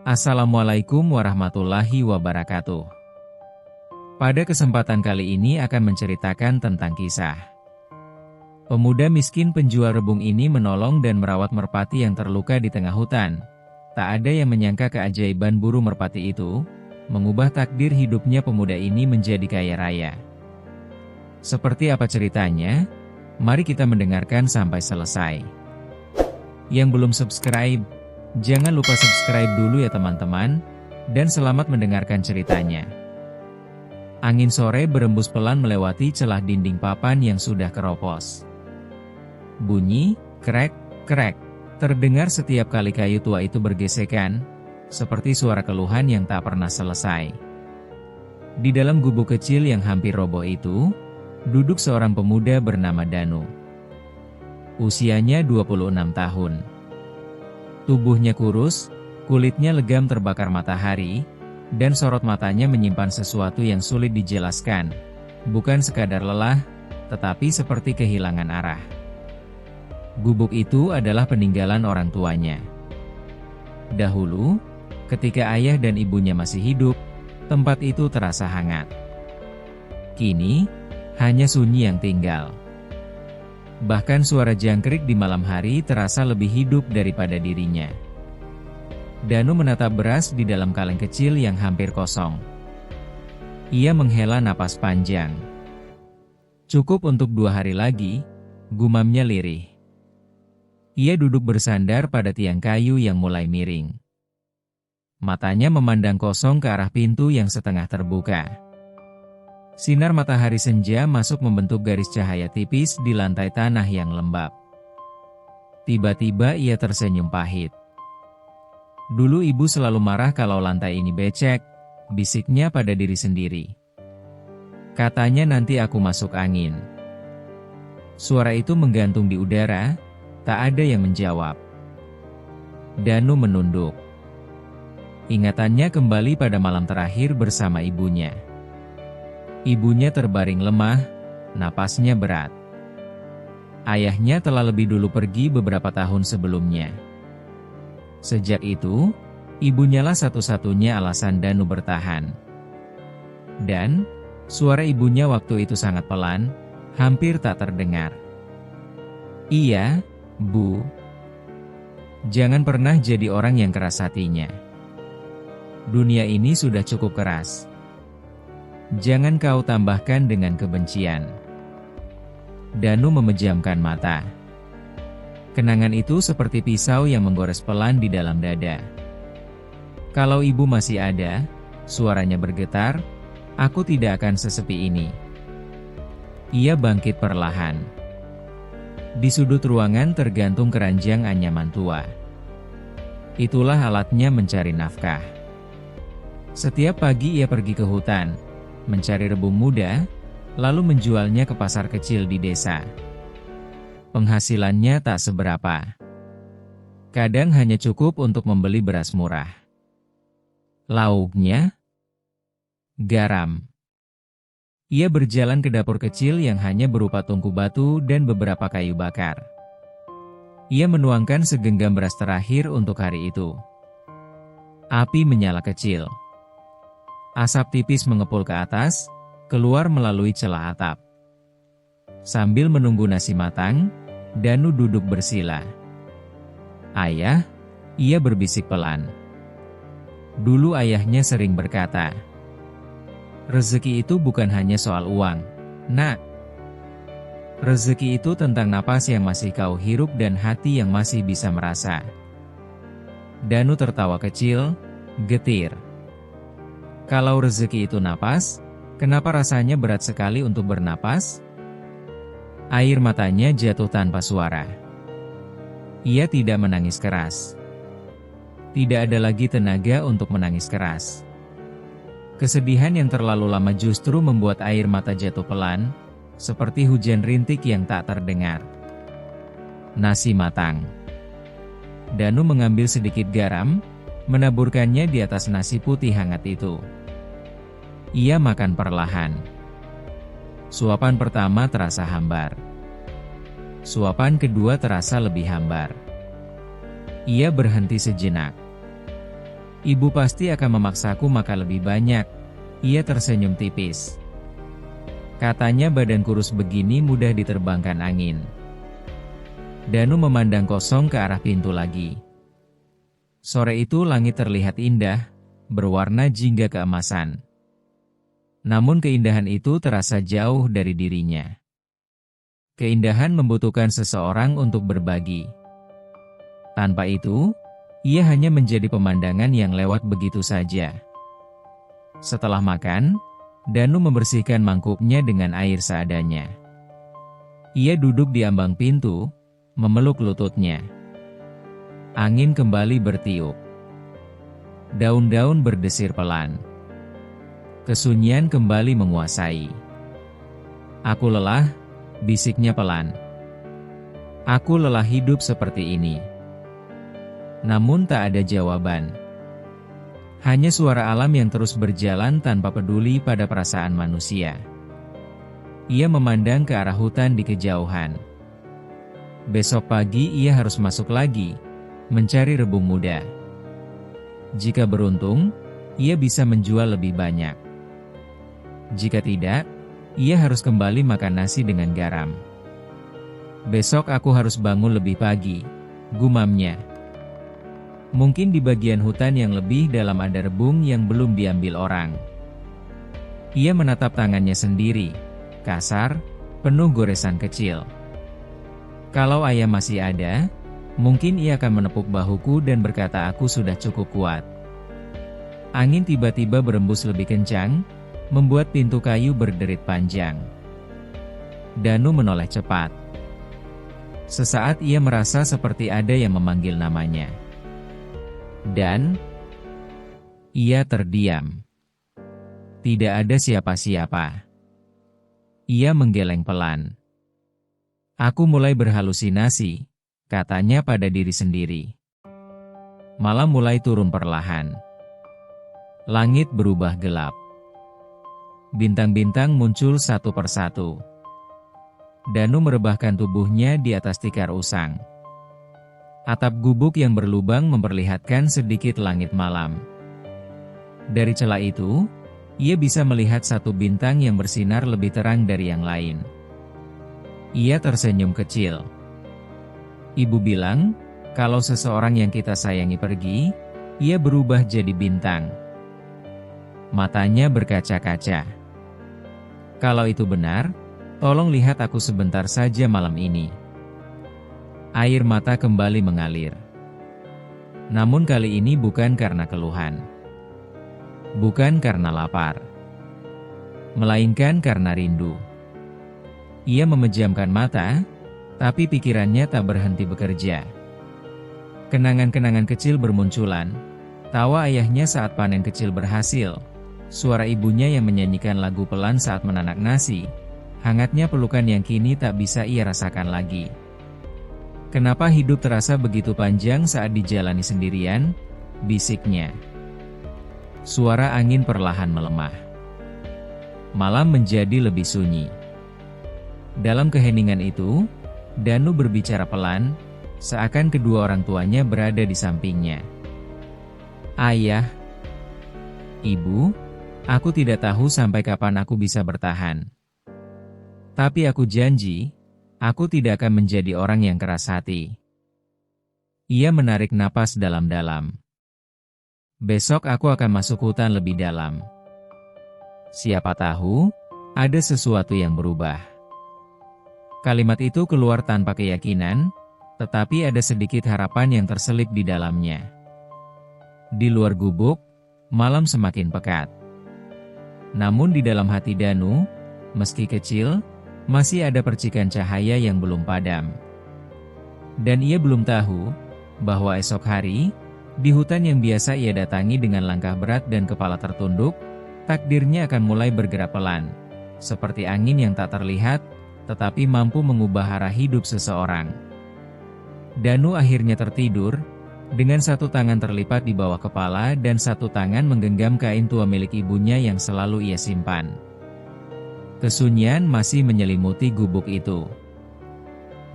Assalamualaikum warahmatullahi wabarakatuh. Pada kesempatan kali ini akan menceritakan tentang kisah pemuda miskin penjual rebung ini menolong dan merawat merpati yang terluka di tengah hutan. Tak ada yang menyangka keajaiban burung merpati itu mengubah takdir hidupnya pemuda ini menjadi kaya raya. Seperti apa ceritanya? Mari kita mendengarkan sampai selesai. Yang belum subscribe, jangan lupa subscribe dulu ya teman-teman, dan selamat mendengarkan ceritanya. Angin sore berembus pelan melewati celah dinding papan yang sudah keropos. Bunyi, krek, krek, terdengar setiap kali kayu tua itu bergesekan, seperti suara keluhan yang tak pernah selesai. Di dalam gubuk kecil yang hampir roboh itu, duduk seorang pemuda bernama Danu. Usianya 26 tahun. Tubuhnya kurus, kulitnya legam terbakar matahari, dan sorot matanya menyimpan sesuatu yang sulit dijelaskan. Bukan sekadar lelah, tetapi seperti kehilangan arah. Gubuk itu adalah peninggalan orang tuanya. Dahulu, ketika ayah dan ibunya masih hidup, tempat itu terasa hangat. Kini, hanya sunyi yang tinggal. Bahkan suara jangkrik di malam hari terasa lebih hidup daripada dirinya. Danu menatap beras di dalam kaleng kecil yang hampir kosong. Ia menghela napas panjang. Cukup untuk 2 hari lagi, gumamnya lirih. Ia duduk bersandar pada tiang kayu yang mulai miring. Matanya memandang kosong ke arah pintu yang setengah terbuka. Sinar matahari senja masuk membentuk garis cahaya tipis di lantai tanah yang lembab. Tiba-tiba ia tersenyum pahit. Dulu ibu selalu marah kalau lantai ini becek, bisiknya pada diri sendiri. Katanya nanti aku masuk angin. Suara itu menggantung di udara, tak ada yang menjawab. Danu menunduk. Ingatannya kembali pada malam terakhir bersama ibunya. Ibunya terbaring lemah, napasnya berat. Ayahnya telah lebih dulu pergi beberapa tahun sebelumnya. Sejak itu, ibunyalah satu-satunya alasan Danu bertahan. Dan, suara ibunya waktu itu sangat pelan, hampir tak terdengar. Iya, Bu. Jangan pernah jadi orang yang keras hatinya. Dunia ini sudah cukup keras. Jangan kau tambahkan dengan kebencian. Danu memejamkan mata. Kenangan itu seperti pisau yang menggores pelan di dalam dada. Kalau ibu masih ada, suaranya bergetar, aku tidak akan sesepi ini. Ia bangkit perlahan. Di sudut ruangan tergantung keranjang anyaman tua. Itulah alatnya mencari nafkah. Setiap pagi ia pergi ke hutan, mencari rebung muda, lalu menjualnya ke pasar kecil di desa. Penghasilannya tak seberapa. Kadang hanya cukup untuk membeli beras murah. Lauknya? Garam. Ia berjalan ke dapur kecil yang hanya berupa tungku batu dan beberapa kayu bakar. Ia menuangkan segenggam beras terakhir untuk hari itu. Api menyala kecil. Asap tipis mengepul ke atas, keluar melalui celah atap. Sambil menunggu nasi matang, Danu duduk bersila. Ayah, ia berbisik pelan. Dulu ayahnya sering berkata, rezeki itu bukan hanya soal uang, Nak. Rezeki itu tentang napas yang masih kau hirup dan hati yang masih bisa merasa. Danu tertawa kecil, getir. Kalau rezeki itu napas, kenapa rasanya berat sekali untuk bernapas? Air matanya jatuh tanpa suara. Ia tidak menangis keras. Tidak ada lagi tenaga untuk menangis keras. Kesedihan yang terlalu lama justru membuat air mata jatuh pelan, seperti hujan rintik yang tak terdengar. Nasi matang. Danu mengambil sedikit garam, menaburkannya di atas nasi putih hangat itu. Ia makan perlahan. Suapan pertama terasa hambar. Suapan kedua terasa lebih hambar. Ia berhenti sejenak. Ibu pasti akan memaksaku makan lebih banyak. Ia tersenyum tipis. Katanya badan kurus begini mudah diterbangkan angin. Danu memandang kosong ke arah pintu lagi. Sore itu langit terlihat indah, berwarna jingga keemasan. Namun keindahan itu terasa jauh dari dirinya. Keindahan membutuhkan seseorang untuk berbagi. Tanpa itu, ia hanya menjadi pemandangan yang lewat begitu saja. Setelah makan, Danu membersihkan mangkuknya dengan air seadanya. Ia duduk di ambang pintu, memeluk lututnya. Angin kembali bertiup. Daun-daun berdesir pelan. Kesunyian kembali menguasai. Aku lelah, bisiknya pelan. Aku lelah hidup seperti ini. Namun tak ada jawaban. Hanya suara alam yang terus berjalan tanpa peduli pada perasaan manusia. Ia memandang ke arah hutan di kejauhan. Besok pagi ia harus masuk lagi, mencari rebung muda. Jika beruntung, ia bisa menjual lebih banyak. Jika tidak, ia harus kembali makan nasi dengan garam. Besok aku harus bangun lebih pagi, gumamnya. Mungkin di bagian hutan yang lebih dalam ada rebung yang belum diambil orang. Ia menatap tangannya sendiri, kasar, penuh goresan kecil. Kalau ayah masih ada, mungkin ia akan menepuk bahuku dan berkata aku sudah cukup kuat. Angin tiba-tiba berembus lebih kencang, membuat pintu kayu berderit panjang. Danu menoleh cepat. Sesaat ia merasa seperti ada yang memanggil namanya. Dan ia terdiam. Tidak ada siapa-siapa. Ia menggeleng pelan. Aku mulai berhalusinasi, katanya pada diri sendiri. Malam mulai turun perlahan. Langit berubah gelap. Bintang-bintang muncul satu persatu. Danu merebahkan tubuhnya di atas tikar usang. Atap gubuk yang berlubang memperlihatkan sedikit langit malam. Dari celah itu, ia bisa melihat satu bintang yang bersinar lebih terang dari yang lain. Ia tersenyum kecil. Ibu bilang, kalau seseorang yang kita sayangi pergi, ia berubah jadi bintang. Matanya berkaca-kaca. Kalau itu benar, tolong lihat aku sebentar saja malam ini. Air mata kembali mengalir. Namun kali ini bukan karena keluhan. Bukan karena lapar. Melainkan karena rindu. Ia memejamkan mata, tapi pikirannya tak berhenti bekerja. Kenangan-kenangan kecil bermunculan. Tawa ayahnya saat panen kecil berhasil. Suara ibunya yang menyanyikan lagu pelan saat menanak nasi. Hangatnya pelukan yang kini tak bisa ia rasakan lagi. Kenapa hidup terasa begitu panjang saat dijalani sendirian? Bisiknya. Suara angin perlahan melemah. Malam menjadi lebih sunyi. Dalam keheningan itu, Danu berbicara pelan, seakan kedua orang tuanya berada di sampingnya. Ayah, Ibu, aku tidak tahu sampai kapan aku bisa bertahan. Tapi aku janji, aku tidak akan menjadi orang yang keras hati. Ia menarik napas dalam-dalam. Besok aku akan masuk hutan lebih dalam. Siapa tahu, ada sesuatu yang berubah. Kalimat itu keluar tanpa keyakinan, tetapi ada sedikit harapan yang terselip di dalamnya. Di luar gubuk, malam semakin pekat. Namun di dalam hati Danu, meski kecil, masih ada percikan cahaya yang belum padam. Dan ia belum tahu, bahwa esok hari, di hutan yang biasa ia datangi dengan langkah berat dan kepala tertunduk, takdirnya akan mulai bergerak pelan, seperti angin yang tak terlihat, tetapi mampu mengubah arah hidup seseorang. Danu akhirnya tertidur, dengan satu tangan terlipat di bawah kepala dan satu tangan menggenggam kain tua milik ibunya yang selalu ia simpan. Kesunyian masih menyelimuti gubuk itu.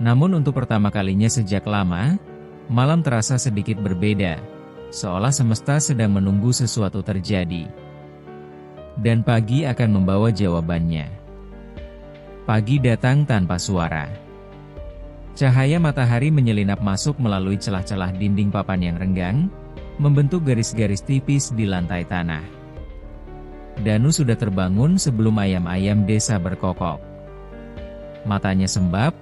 Namun untuk pertama kalinya sejak lama, malam terasa sedikit berbeda, seolah semesta sedang menunggu sesuatu terjadi. Dan pagi akan membawa jawabannya. Pagi datang tanpa suara. Cahaya matahari menyelinap masuk melalui celah-celah dinding papan yang renggang, membentuk garis-garis tipis di lantai tanah. Danu sudah terbangun sebelum ayam-ayam desa berkokok. Matanya sembab,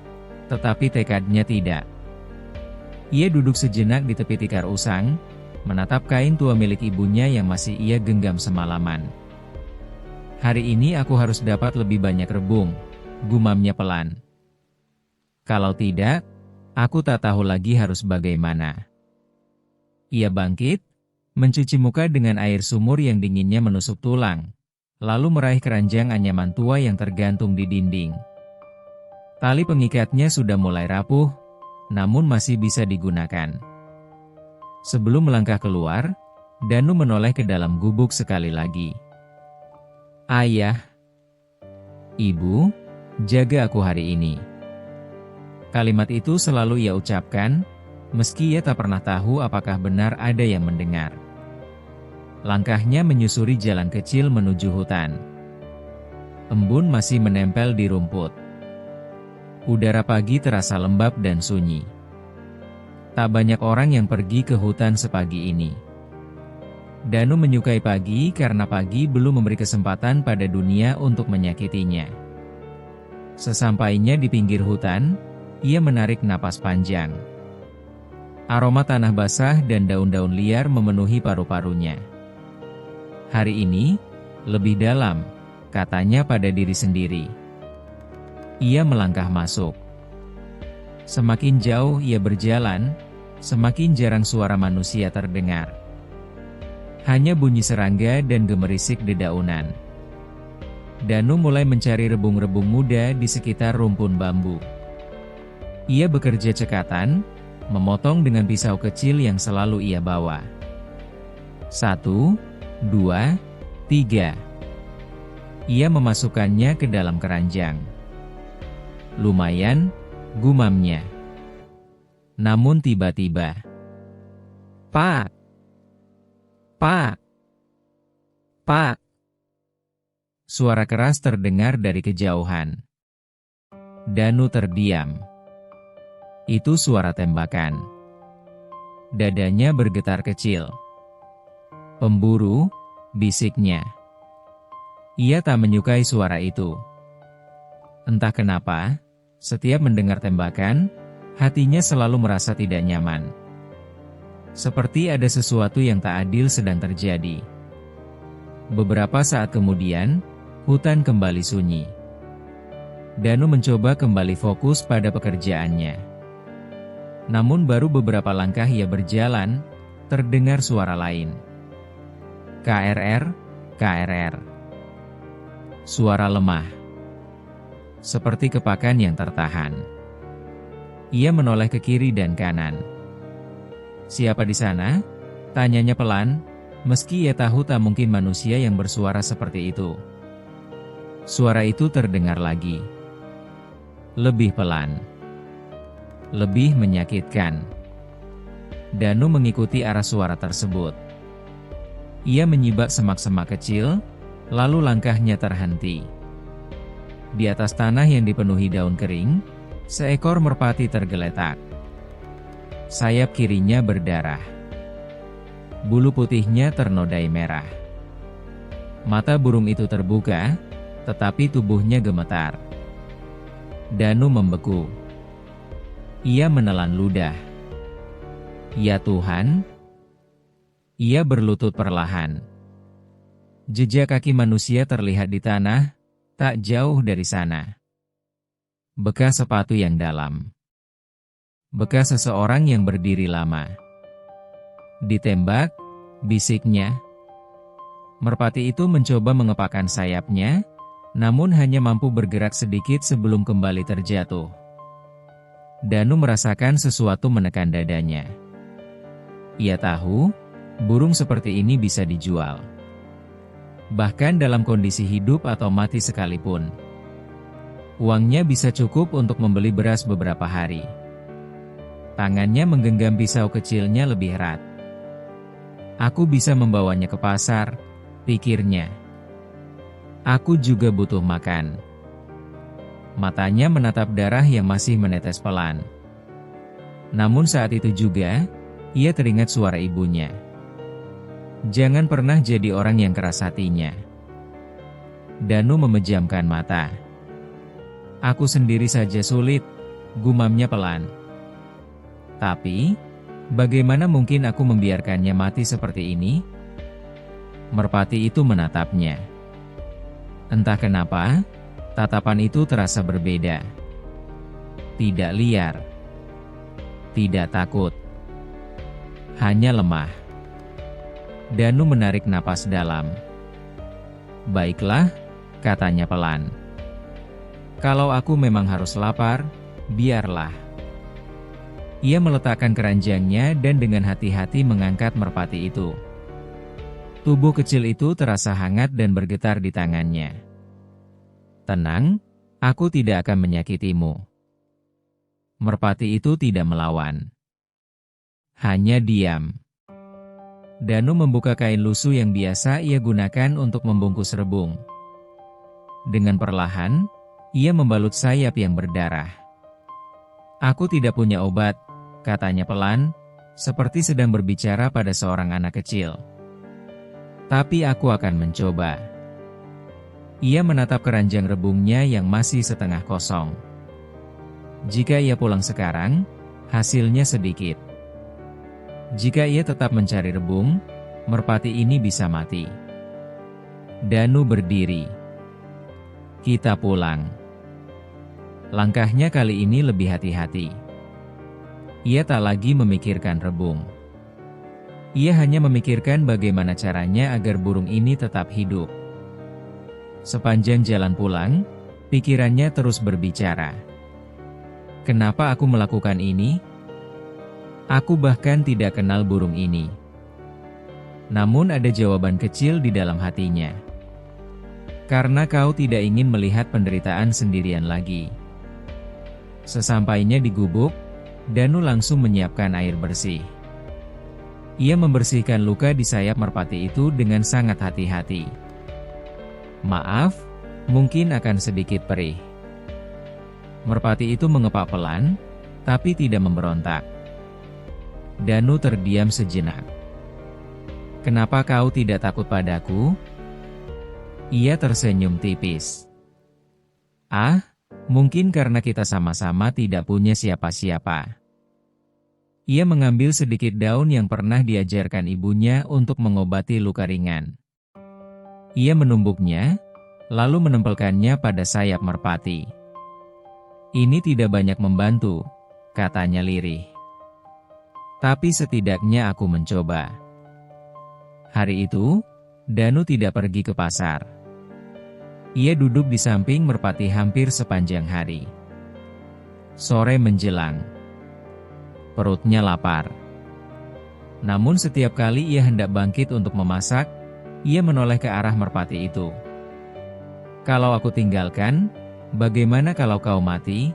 tetapi tekadnya tidak. Ia duduk sejenak di tepi tikar usang, menatap kain tua milik ibunya yang masih ia genggam semalaman. Hari ini aku harus dapat lebih banyak rebung, gumamnya pelan. Kalau tidak, aku tak tahu lagi harus bagaimana. Ia bangkit, mencuci muka dengan air sumur yang dinginnya menusuk tulang, lalu meraih keranjang anyaman tua yang tergantung di dinding. Tali pengikatnya sudah mulai rapuh, namun masih bisa digunakan. Sebelum melangkah keluar, Danu menoleh ke dalam gubuk sekali lagi. Ayah, Ibu, jaga aku hari ini. Kalimat itu selalu ia ucapkan, meski ia tak pernah tahu apakah benar ada yang mendengar. Langkahnya menyusuri jalan kecil menuju hutan. Embun masih menempel di rumput. Udara pagi terasa lembab dan sunyi. Tak banyak orang yang pergi ke hutan sepagi ini. Danu menyukai pagi karena pagi belum memberi kesempatan pada dunia untuk menyakitinya. Sesampainya di pinggir hutan, ia menarik napas panjang. Aroma tanah basah dan daun-daun liar memenuhi paru-parunya. Hari ini, lebih dalam, katanya pada diri sendiri. Ia melangkah masuk. Semakin jauh ia berjalan, semakin jarang suara manusia terdengar. Hanya bunyi serangga dan gemerisik dedaunan. Danu mulai mencari rebung-rebung muda di sekitar rumpun bambu. Ia bekerja cekatan, memotong dengan pisau kecil yang selalu ia bawa. 1, 2, 3. Ia memasukkannya ke dalam keranjang. Lumayan, gumamnya. Namun tiba-tiba, "Pak! Pak! Pak!" Suara keras terdengar dari kejauhan. Danu terdiam. Itu suara tembakan. Dadanya bergetar kecil. "Pemburu," bisiknya. Ia tak menyukai suara itu. Entah kenapa, setiap mendengar tembakan, hatinya selalu merasa tidak nyaman. Seperti ada sesuatu yang tak adil sedang terjadi. Beberapa saat kemudian, hutan kembali sunyi. Danu mencoba kembali fokus pada pekerjaannya. Namun baru beberapa langkah ia berjalan, terdengar suara lain. KRR, KRR. Suara lemah. Seperti kepakan yang tertahan. Ia menoleh ke kiri dan kanan. "Siapa di sana?" tanyanya pelan, meski ia tahu tak mungkin manusia yang bersuara seperti itu. Suara itu terdengar lagi. Lebih pelan. Lebih menyakitkan. Danu mengikuti arah suara tersebut. Ia menyibak semak-semak kecil, lalu langkahnya terhenti. Di atas tanah yang dipenuhi daun kering, seekor merpati tergeletak. Sayap kirinya berdarah. Bulu putihnya ternodai merah. Mata burung itu terbuka, tetapi tubuhnya gemetar. Danu membeku. Ia menelan ludah. "Ya Tuhan!" Ia berlutut perlahan. Jejak kaki manusia terlihat di tanah, tak jauh dari sana. Bekas sepatu yang dalam. Bekas seseorang yang berdiri lama. "Ditembak," bisiknya. Merpati itu mencoba mengepakkan sayapnya, namun hanya mampu bergerak sedikit sebelum kembali terjatuh. Danu merasakan sesuatu menekan dadanya. Ia tahu, burung seperti ini bisa dijual. Bahkan dalam kondisi hidup atau mati sekalipun. Uangnya bisa cukup untuk membeli beras beberapa hari. Tangannya menggenggam pisau kecilnya lebih erat. Aku bisa membawanya ke pasar, pikirnya. Aku juga butuh makan. Matanya menatap darah yang masih menetes pelan. Namun saat itu juga, ia teringat suara ibunya. Jangan pernah jadi orang yang keras hatinya. Danu memejamkan mata. Aku sendiri saja sulit, gumamnya pelan. Tapi, bagaimana mungkin aku membiarkannya mati seperti ini? Merpati itu menatapnya. Entah kenapa, tatapan itu terasa berbeda. Tidak liar. Tidak takut. Hanya lemah. Danu menarik napas dalam. Baiklah, katanya pelan. Kalau aku memang harus lapar, biarlah. Ia meletakkan keranjangnya dan dengan hati-hati mengangkat merpati itu. Tubuh kecil itu terasa hangat dan bergetar di tangannya. Tenang, aku tidak akan menyakitimu. Merpati itu tidak melawan. Hanya diam. Danu membuka kain lusuh yang biasa ia gunakan untuk membungkus rebung. Dengan perlahan, ia membalut sayap yang berdarah. Aku tidak punya obat, katanya pelan, seperti sedang berbicara pada seorang anak kecil. Tapi aku akan mencoba. Ia menatap keranjang rebungnya yang masih setengah kosong. Jika ia pulang sekarang, hasilnya sedikit. Jika ia tetap mencari rebung, merpati ini bisa mati. Danu berdiri. Kita pulang. Langkahnya kali ini lebih hati-hati. Ia tak lagi memikirkan rebung. Ia hanya memikirkan bagaimana caranya agar burung ini tetap hidup. Sepanjang jalan pulang, pikirannya terus berbicara. Kenapa aku melakukan ini? Aku bahkan tidak kenal burung ini. Namun ada jawaban kecil di dalam hatinya. Karena kau tidak ingin melihat penderitaan sendirian lagi. Sesampainya di gubuk, Danu langsung menyiapkan air bersih. Ia membersihkan luka di sayap merpati itu dengan sangat hati-hati. Maaf, mungkin akan sedikit perih. Merpati itu mengepak pelan, tapi tidak memberontak. Danu terdiam sejenak. Kenapa kau tidak takut padaku? Ia tersenyum tipis. Ah, mungkin karena kita sama-sama tidak punya siapa-siapa. Ia mengambil sedikit daun yang pernah diajarkan ibunya untuk mengobati luka ringan. Ia menumbuknya, lalu menempelkannya pada sayap merpati. Ini tidak banyak membantu, katanya lirih. Tapi setidaknya aku mencoba. Hari itu, Danu tidak pergi ke pasar. Ia duduk di samping merpati hampir sepanjang hari. Sore menjelang. Perutnya lapar. Namun setiap kali ia hendak bangkit untuk memasak, ia menoleh ke arah merpati itu. Kalau aku tinggalkan, bagaimana kalau kau mati?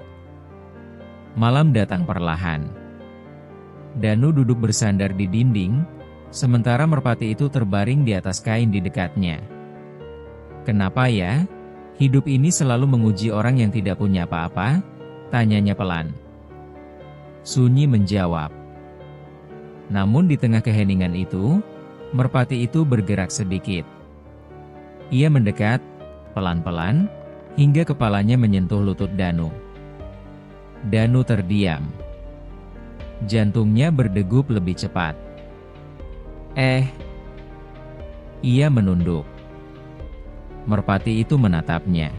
Malam datang perlahan. Danu duduk bersandar di dinding, sementara merpati itu terbaring di atas kain di dekatnya. Kenapa ya? Hidup ini selalu menguji orang yang tidak punya apa-apa? Tanyanya pelan. Sunyi menjawab. Namun di tengah keheningan itu, merpati itu bergerak sedikit. Ia mendekat, pelan-pelan, hingga kepalanya menyentuh lutut Danu. Danu terdiam. Jantungnya berdegup lebih cepat. Ia menunduk. Merpati itu menatapnya.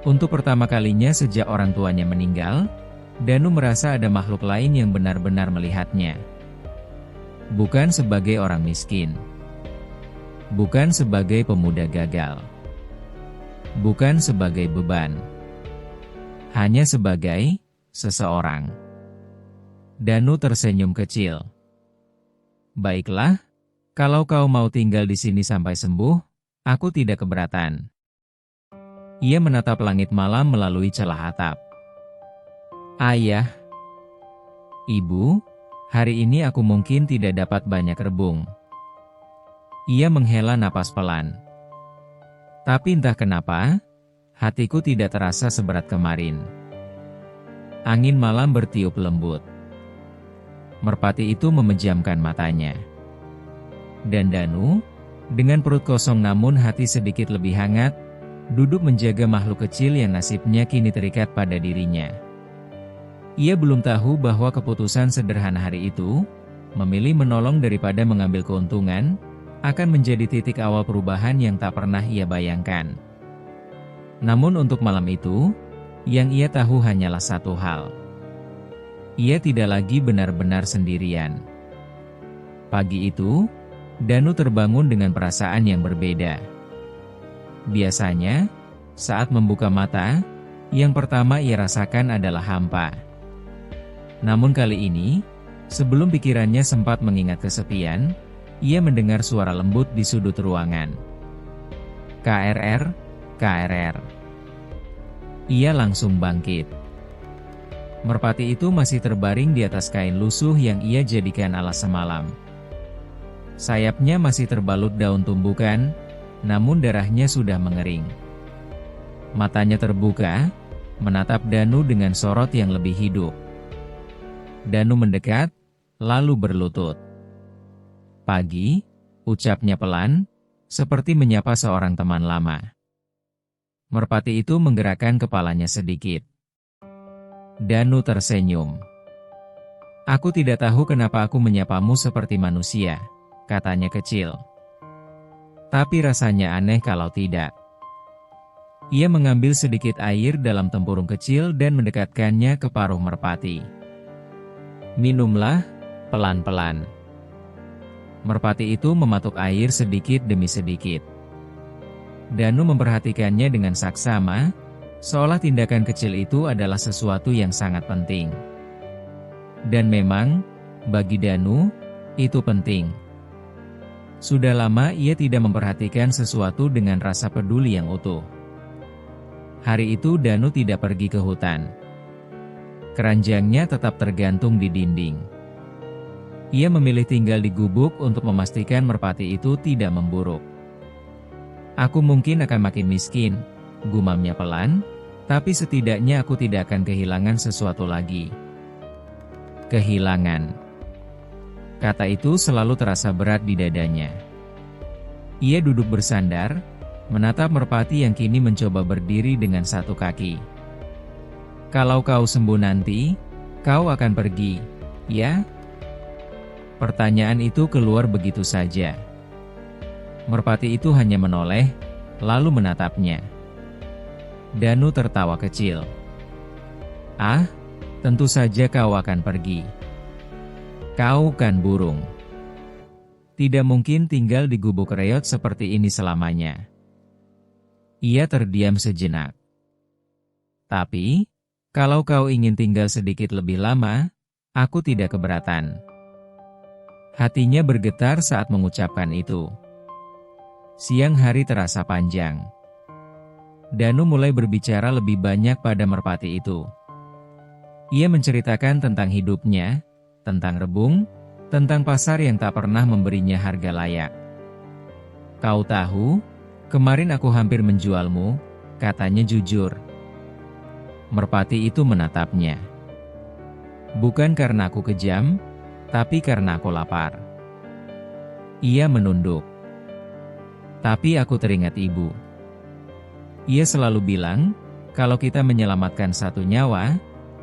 Untuk pertama kalinya sejak orang tuanya meninggal, Danu merasa ada makhluk lain yang benar-benar melihatnya. Bukan sebagai orang miskin. Bukan sebagai pemuda gagal. Bukan sebagai beban. Hanya sebagai seseorang. Danu tersenyum kecil. Baiklah, kalau kau mau tinggal di sini sampai sembuh, aku tidak keberatan. Ia menatap langit malam melalui celah atap. Ayah, Ibu, hari ini aku mungkin tidak dapat banyak rebung, Ia menghela napas pelan. Tapi entah kenapa, hatiku tidak terasa seberat kemarin. Angin malam bertiup lembut. Merpati itu memejamkan matanya. Dan Danu, dengan perut kosong namun hati sedikit lebih hangat, duduk menjaga makhluk kecil yang nasibnya kini terikat pada dirinya. Ia belum tahu bahwa keputusan sederhana hari itu, memilih menolong daripada mengambil keuntungan, akan menjadi titik awal perubahan yang tak pernah ia bayangkan. Namun untuk malam itu, yang ia tahu hanyalah satu hal. Ia tidak lagi benar-benar sendirian. Pagi itu, Danu terbangun dengan perasaan yang berbeda. Biasanya, saat membuka mata, yang pertama ia rasakan adalah hampa. Namun kali ini, sebelum pikirannya sempat mengingat kesepian, ia mendengar suara lembut di sudut ruangan. KRR, KRR. Ia langsung bangkit. Merpati itu masih terbaring di atas kain lusuh yang ia jadikan alas semalam. Sayapnya masih terbalut daun tumbukan, namun darahnya sudah mengering. Matanya terbuka, menatap Danu dengan sorot yang lebih hidup. Danu mendekat, lalu berlutut. Pagi, ucapnya pelan, seperti menyapa seorang teman lama. Merpati itu menggerakkan kepalanya sedikit. Danu tersenyum. Aku tidak tahu kenapa aku menyapamu seperti manusia, katanya kecil. Tapi rasanya aneh kalau tidak. Ia mengambil sedikit air dalam tempurung kecil dan mendekatkannya ke paruh merpati. Minumlah, pelan-pelan. Merpati itu mematuk air sedikit demi sedikit. Danu memperhatikannya dengan saksama, seolah tindakan kecil itu adalah sesuatu yang sangat penting. Dan memang, bagi Danu, itu penting. Sudah lama ia tidak memperhatikan sesuatu dengan rasa peduli yang utuh. Hari itu Danu tidak pergi ke hutan. Keranjangnya tetap tergantung di dinding. Ia memilih tinggal di gubuk untuk memastikan merpati itu tidak memburuk. Aku mungkin akan makin miskin, gumamnya pelan, tapi setidaknya aku tidak akan kehilangan sesuatu lagi. Kehilangan. Kata itu selalu terasa berat di dadanya. Ia duduk bersandar, menatap merpati yang kini mencoba berdiri dengan satu kaki. Kalau kau sembuh nanti, kau akan pergi, ya? Pertanyaan itu keluar begitu saja. Merpati itu hanya menoleh, lalu menatapnya. Danu tertawa kecil. Ah, tentu saja kau akan pergi. Kau kan burung. Tidak mungkin tinggal di gubuk reot seperti ini selamanya. Ia terdiam sejenak. Tapi, kalau kau ingin tinggal sedikit lebih lama, aku tidak keberatan. Hatinya bergetar saat mengucapkan itu. Siang hari terasa panjang. Danu mulai berbicara lebih banyak pada merpati itu. Ia menceritakan tentang hidupnya, tentang rebung, tentang pasar yang tak pernah memberinya harga layak. Kau tahu, kemarin aku hampir menjualmu, katanya jujur. Merpati itu menatapnya. Bukan karena aku kejam, tapi karena aku lapar. Ia menunduk. Tapi aku teringat ibu. Ia selalu bilang, kalau kita menyelamatkan satu nyawa,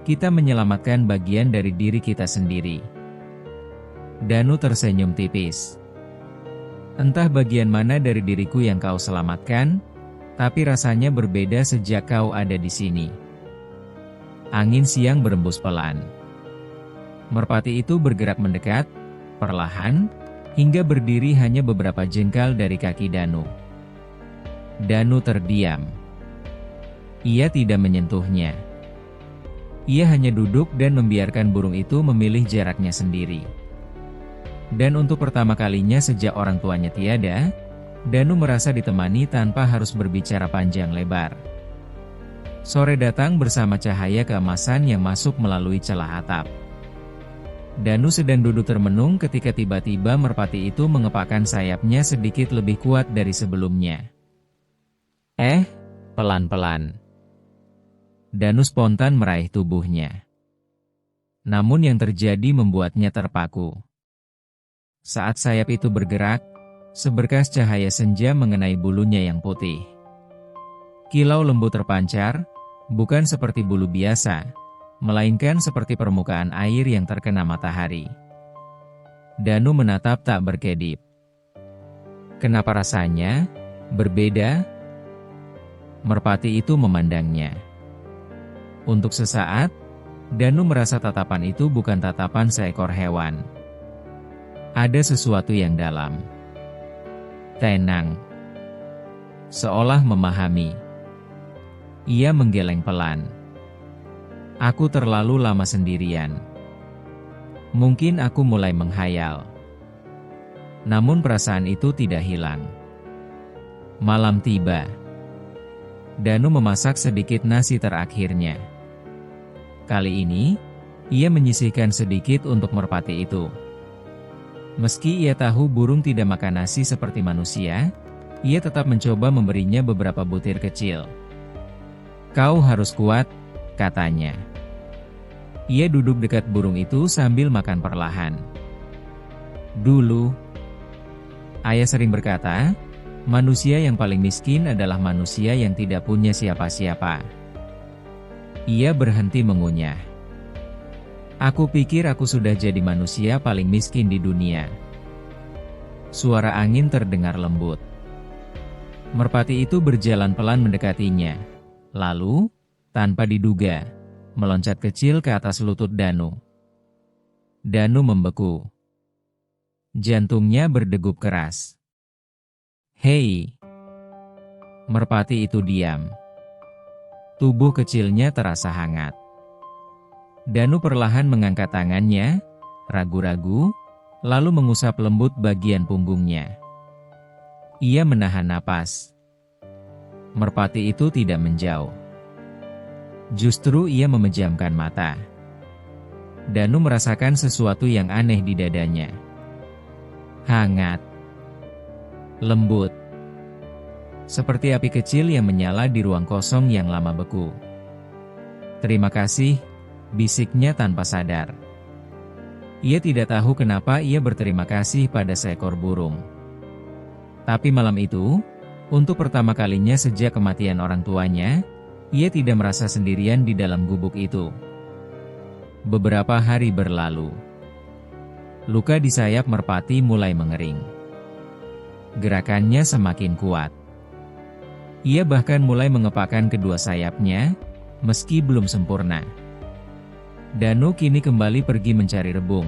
kita menyelamatkan bagian dari diri kita sendiri. Danu tersenyum tipis. Entah bagian mana dari diriku yang kau selamatkan, tapi rasanya berbeda sejak kau ada di sini. Angin siang berembus pelan. Merpati itu bergerak mendekat, perlahan, hingga berdiri hanya beberapa jengkal dari kaki Danu. Danu terdiam. Ia tidak menyentuhnya. Ia hanya duduk dan membiarkan burung itu memilih jaraknya sendiri. Dan untuk pertama kalinya sejak orang tuanya tiada, Danu merasa ditemani tanpa harus berbicara panjang lebar. Sore datang bersama cahaya keemasan yang masuk melalui celah atap. Danu sedang duduk termenung ketika tiba-tiba merpati itu mengepakkan sayapnya sedikit lebih kuat dari sebelumnya. Pelan-pelan. Danu spontan meraih tubuhnya. Namun yang terjadi membuatnya terpaku. Saat sayap itu bergerak, seberkas cahaya senja mengenai bulunya yang putih. Kilau lembut terpancar, bukan seperti bulu biasa, melainkan seperti permukaan air yang terkena matahari. Danu menatap tak berkedip. Kenapa rasanya berbeda? Merpati itu memandangnya. Untuk sesaat, Danu merasa tatapan itu bukan tatapan seekor hewan. Ada sesuatu yang dalam. Tenang. Seolah memahami. Ia menggeleng pelan. Aku terlalu lama sendirian. Mungkin aku mulai menghayal. Namun perasaan itu tidak hilang. Malam tiba. Danu memasak sedikit nasi terakhirnya. Kali ini, ia menyisihkan sedikit untuk merpati itu. Meski ia tahu burung tidak makan nasi seperti manusia, ia tetap mencoba memberinya beberapa butir kecil. Kau harus kuat, katanya. Ia duduk dekat burung itu sambil makan perlahan. Dulu, ayah sering berkata, manusia yang paling miskin adalah manusia yang tidak punya siapa-siapa. Ia berhenti mengunyah. Aku pikir aku sudah jadi manusia paling miskin di dunia. Suara angin terdengar lembut. Merpati itu berjalan pelan mendekatinya. Lalu, tanpa diduga, meloncat kecil ke atas lutut Danu. Danu membeku. Jantungnya berdegup keras. Hei! Merpati itu diam. Tubuh kecilnya terasa hangat. Danu perlahan mengangkat tangannya, ragu-ragu, lalu mengusap lembut bagian punggungnya. Ia menahan napas. Merpati itu tidak menjauh. Justru ia memejamkan mata. Danu merasakan sesuatu yang aneh di dadanya. Hangat. Lembut. Seperti api kecil yang menyala di ruang kosong yang lama beku. Terima kasih, bisiknya tanpa sadar. Ia tidak tahu kenapa ia berterima kasih pada seekor burung. Tapi malam itu, untuk pertama kalinya sejak kematian orang tuanya, ia tidak merasa sendirian di dalam gubuk itu. Beberapa hari berlalu. Luka di sayap merpati mulai mengering. Gerakannya semakin kuat. Ia bahkan mulai mengepakkan kedua sayapnya, meski belum sempurna. Danu kini kembali pergi mencari rebung.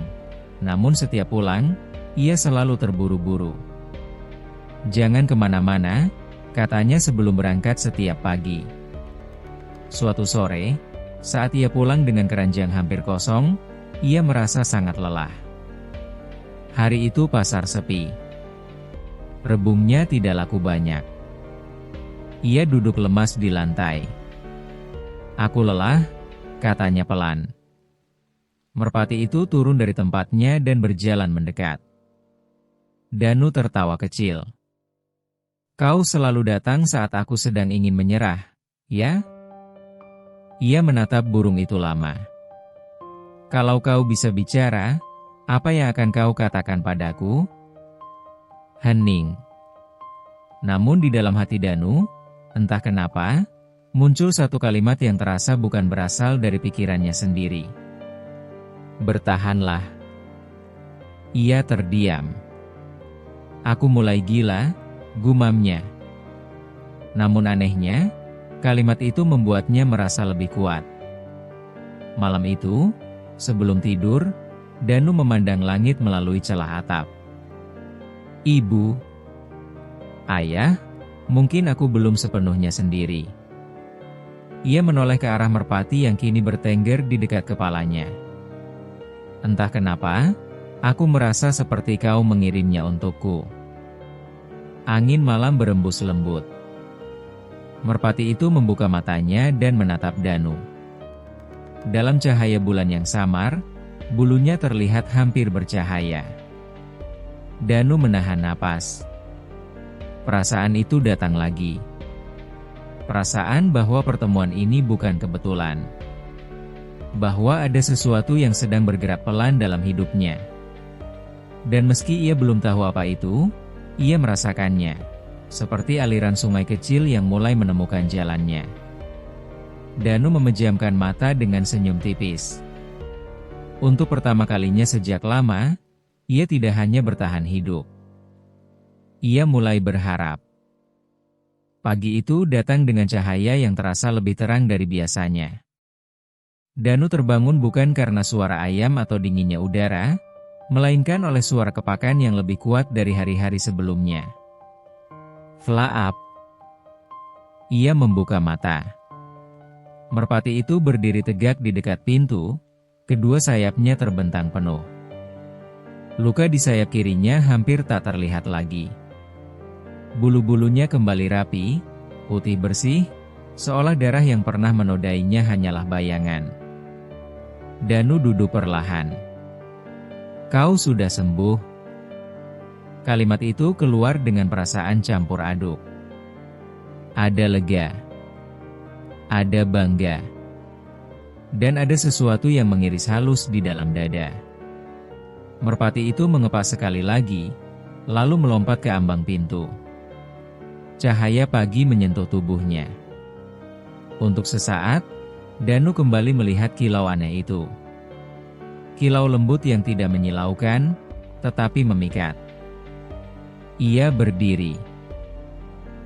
Namun setiap pulang, ia selalu terburu-buru. Jangan kemana-mana, katanya sebelum berangkat setiap pagi. Suatu sore, saat ia pulang dengan keranjang hampir kosong, ia merasa sangat lelah. Hari itu pasar sepi. Rebungnya tidak laku banyak. Ia duduk lemas di lantai. Aku lelah, katanya pelan. Merpati itu turun dari tempatnya dan berjalan mendekat. Danu tertawa kecil. Kau selalu datang saat aku sedang ingin menyerah, ya? Ia menatap burung itu lama. Kalau kau bisa bicara, apa yang akan kau katakan padaku? Hening. Namun di dalam hati Danu, entah kenapa, muncul satu kalimat yang terasa bukan berasal dari pikirannya sendiri. Bertahanlah. Ia terdiam. Aku mulai gila, gumamnya. Namun anehnya, kalimat itu membuatnya merasa lebih kuat. Malam itu, sebelum tidur, Danu memandang langit melalui celah atap. Ibu, ayah, mungkin aku belum sepenuhnya sendiri. Ia menoleh ke arah merpati yang kini bertengger di dekat kepalanya. Entah kenapa, aku merasa seperti kau mengirimnya untukku. Angin malam berembus lembut. Merpati itu membuka matanya dan menatap Danu. Dalam cahaya bulan yang samar, Bulunya terlihat hampir bercahaya. Danu menahan napas. Perasaan itu datang lagi. Perasaan bahwa pertemuan ini bukan kebetulan. Bahwa ada sesuatu yang sedang bergerak pelan dalam hidupnya. Dan meski ia belum tahu apa itu, ia merasakannya. Seperti aliran sungai kecil yang mulai menemukan jalannya. Danu memejamkan mata dengan senyum tipis. Untuk pertama kalinya sejak lama, ia tidak hanya bertahan hidup. Ia mulai berharap. Pagi itu datang dengan cahaya yang terasa lebih terang dari biasanya. Danu terbangun bukan karena suara ayam atau dinginnya udara, melainkan oleh suara kepakan yang lebih kuat dari hari-hari sebelumnya. Flaap. Ia membuka mata. Merpati itu berdiri tegak di dekat pintu, kedua sayapnya terbentang penuh. Luka di sayap kirinya hampir tak terlihat lagi. Bulu-bulunya kembali rapi, putih bersih, seolah darah yang pernah menodainya hanyalah bayangan. Danu duduk perlahan. "Kau sudah sembuh." Kalimat itu keluar dengan perasaan campur aduk. Ada lega. Ada bangga. Dan ada sesuatu yang mengiris halus di dalam dada. Merpati itu mengepas sekali lagi, lalu melompat ke ambang pintu. Cahaya pagi menyentuh tubuhnya. Untuk sesaat, Danu kembali melihat kilau aneh itu. Kilau lembut yang tidak menyilaukan, tetapi memikat. Ia berdiri.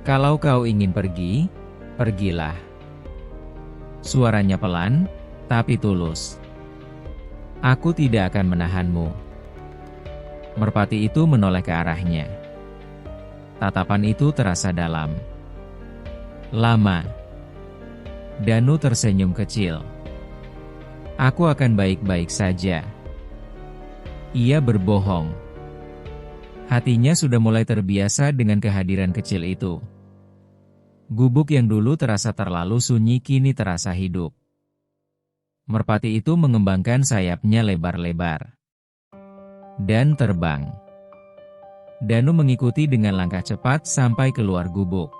"Kalau kau ingin pergi, pergilah." Suaranya pelan, tapi tulus. "Aku tidak akan menahanmu." Merpati itu menoleh ke arahnya. Tatapan itu terasa dalam. Lama. Danu tersenyum kecil. "Aku akan baik-baik saja." Ia berbohong. Hatinya sudah mulai terbiasa dengan kehadiran kecil itu. Gubuk yang dulu terasa terlalu sunyi kini terasa hidup. Merpati itu mengembangkan sayapnya lebar-lebar. Dan terbang. Danu mengikuti dengan langkah cepat sampai keluar gubuk.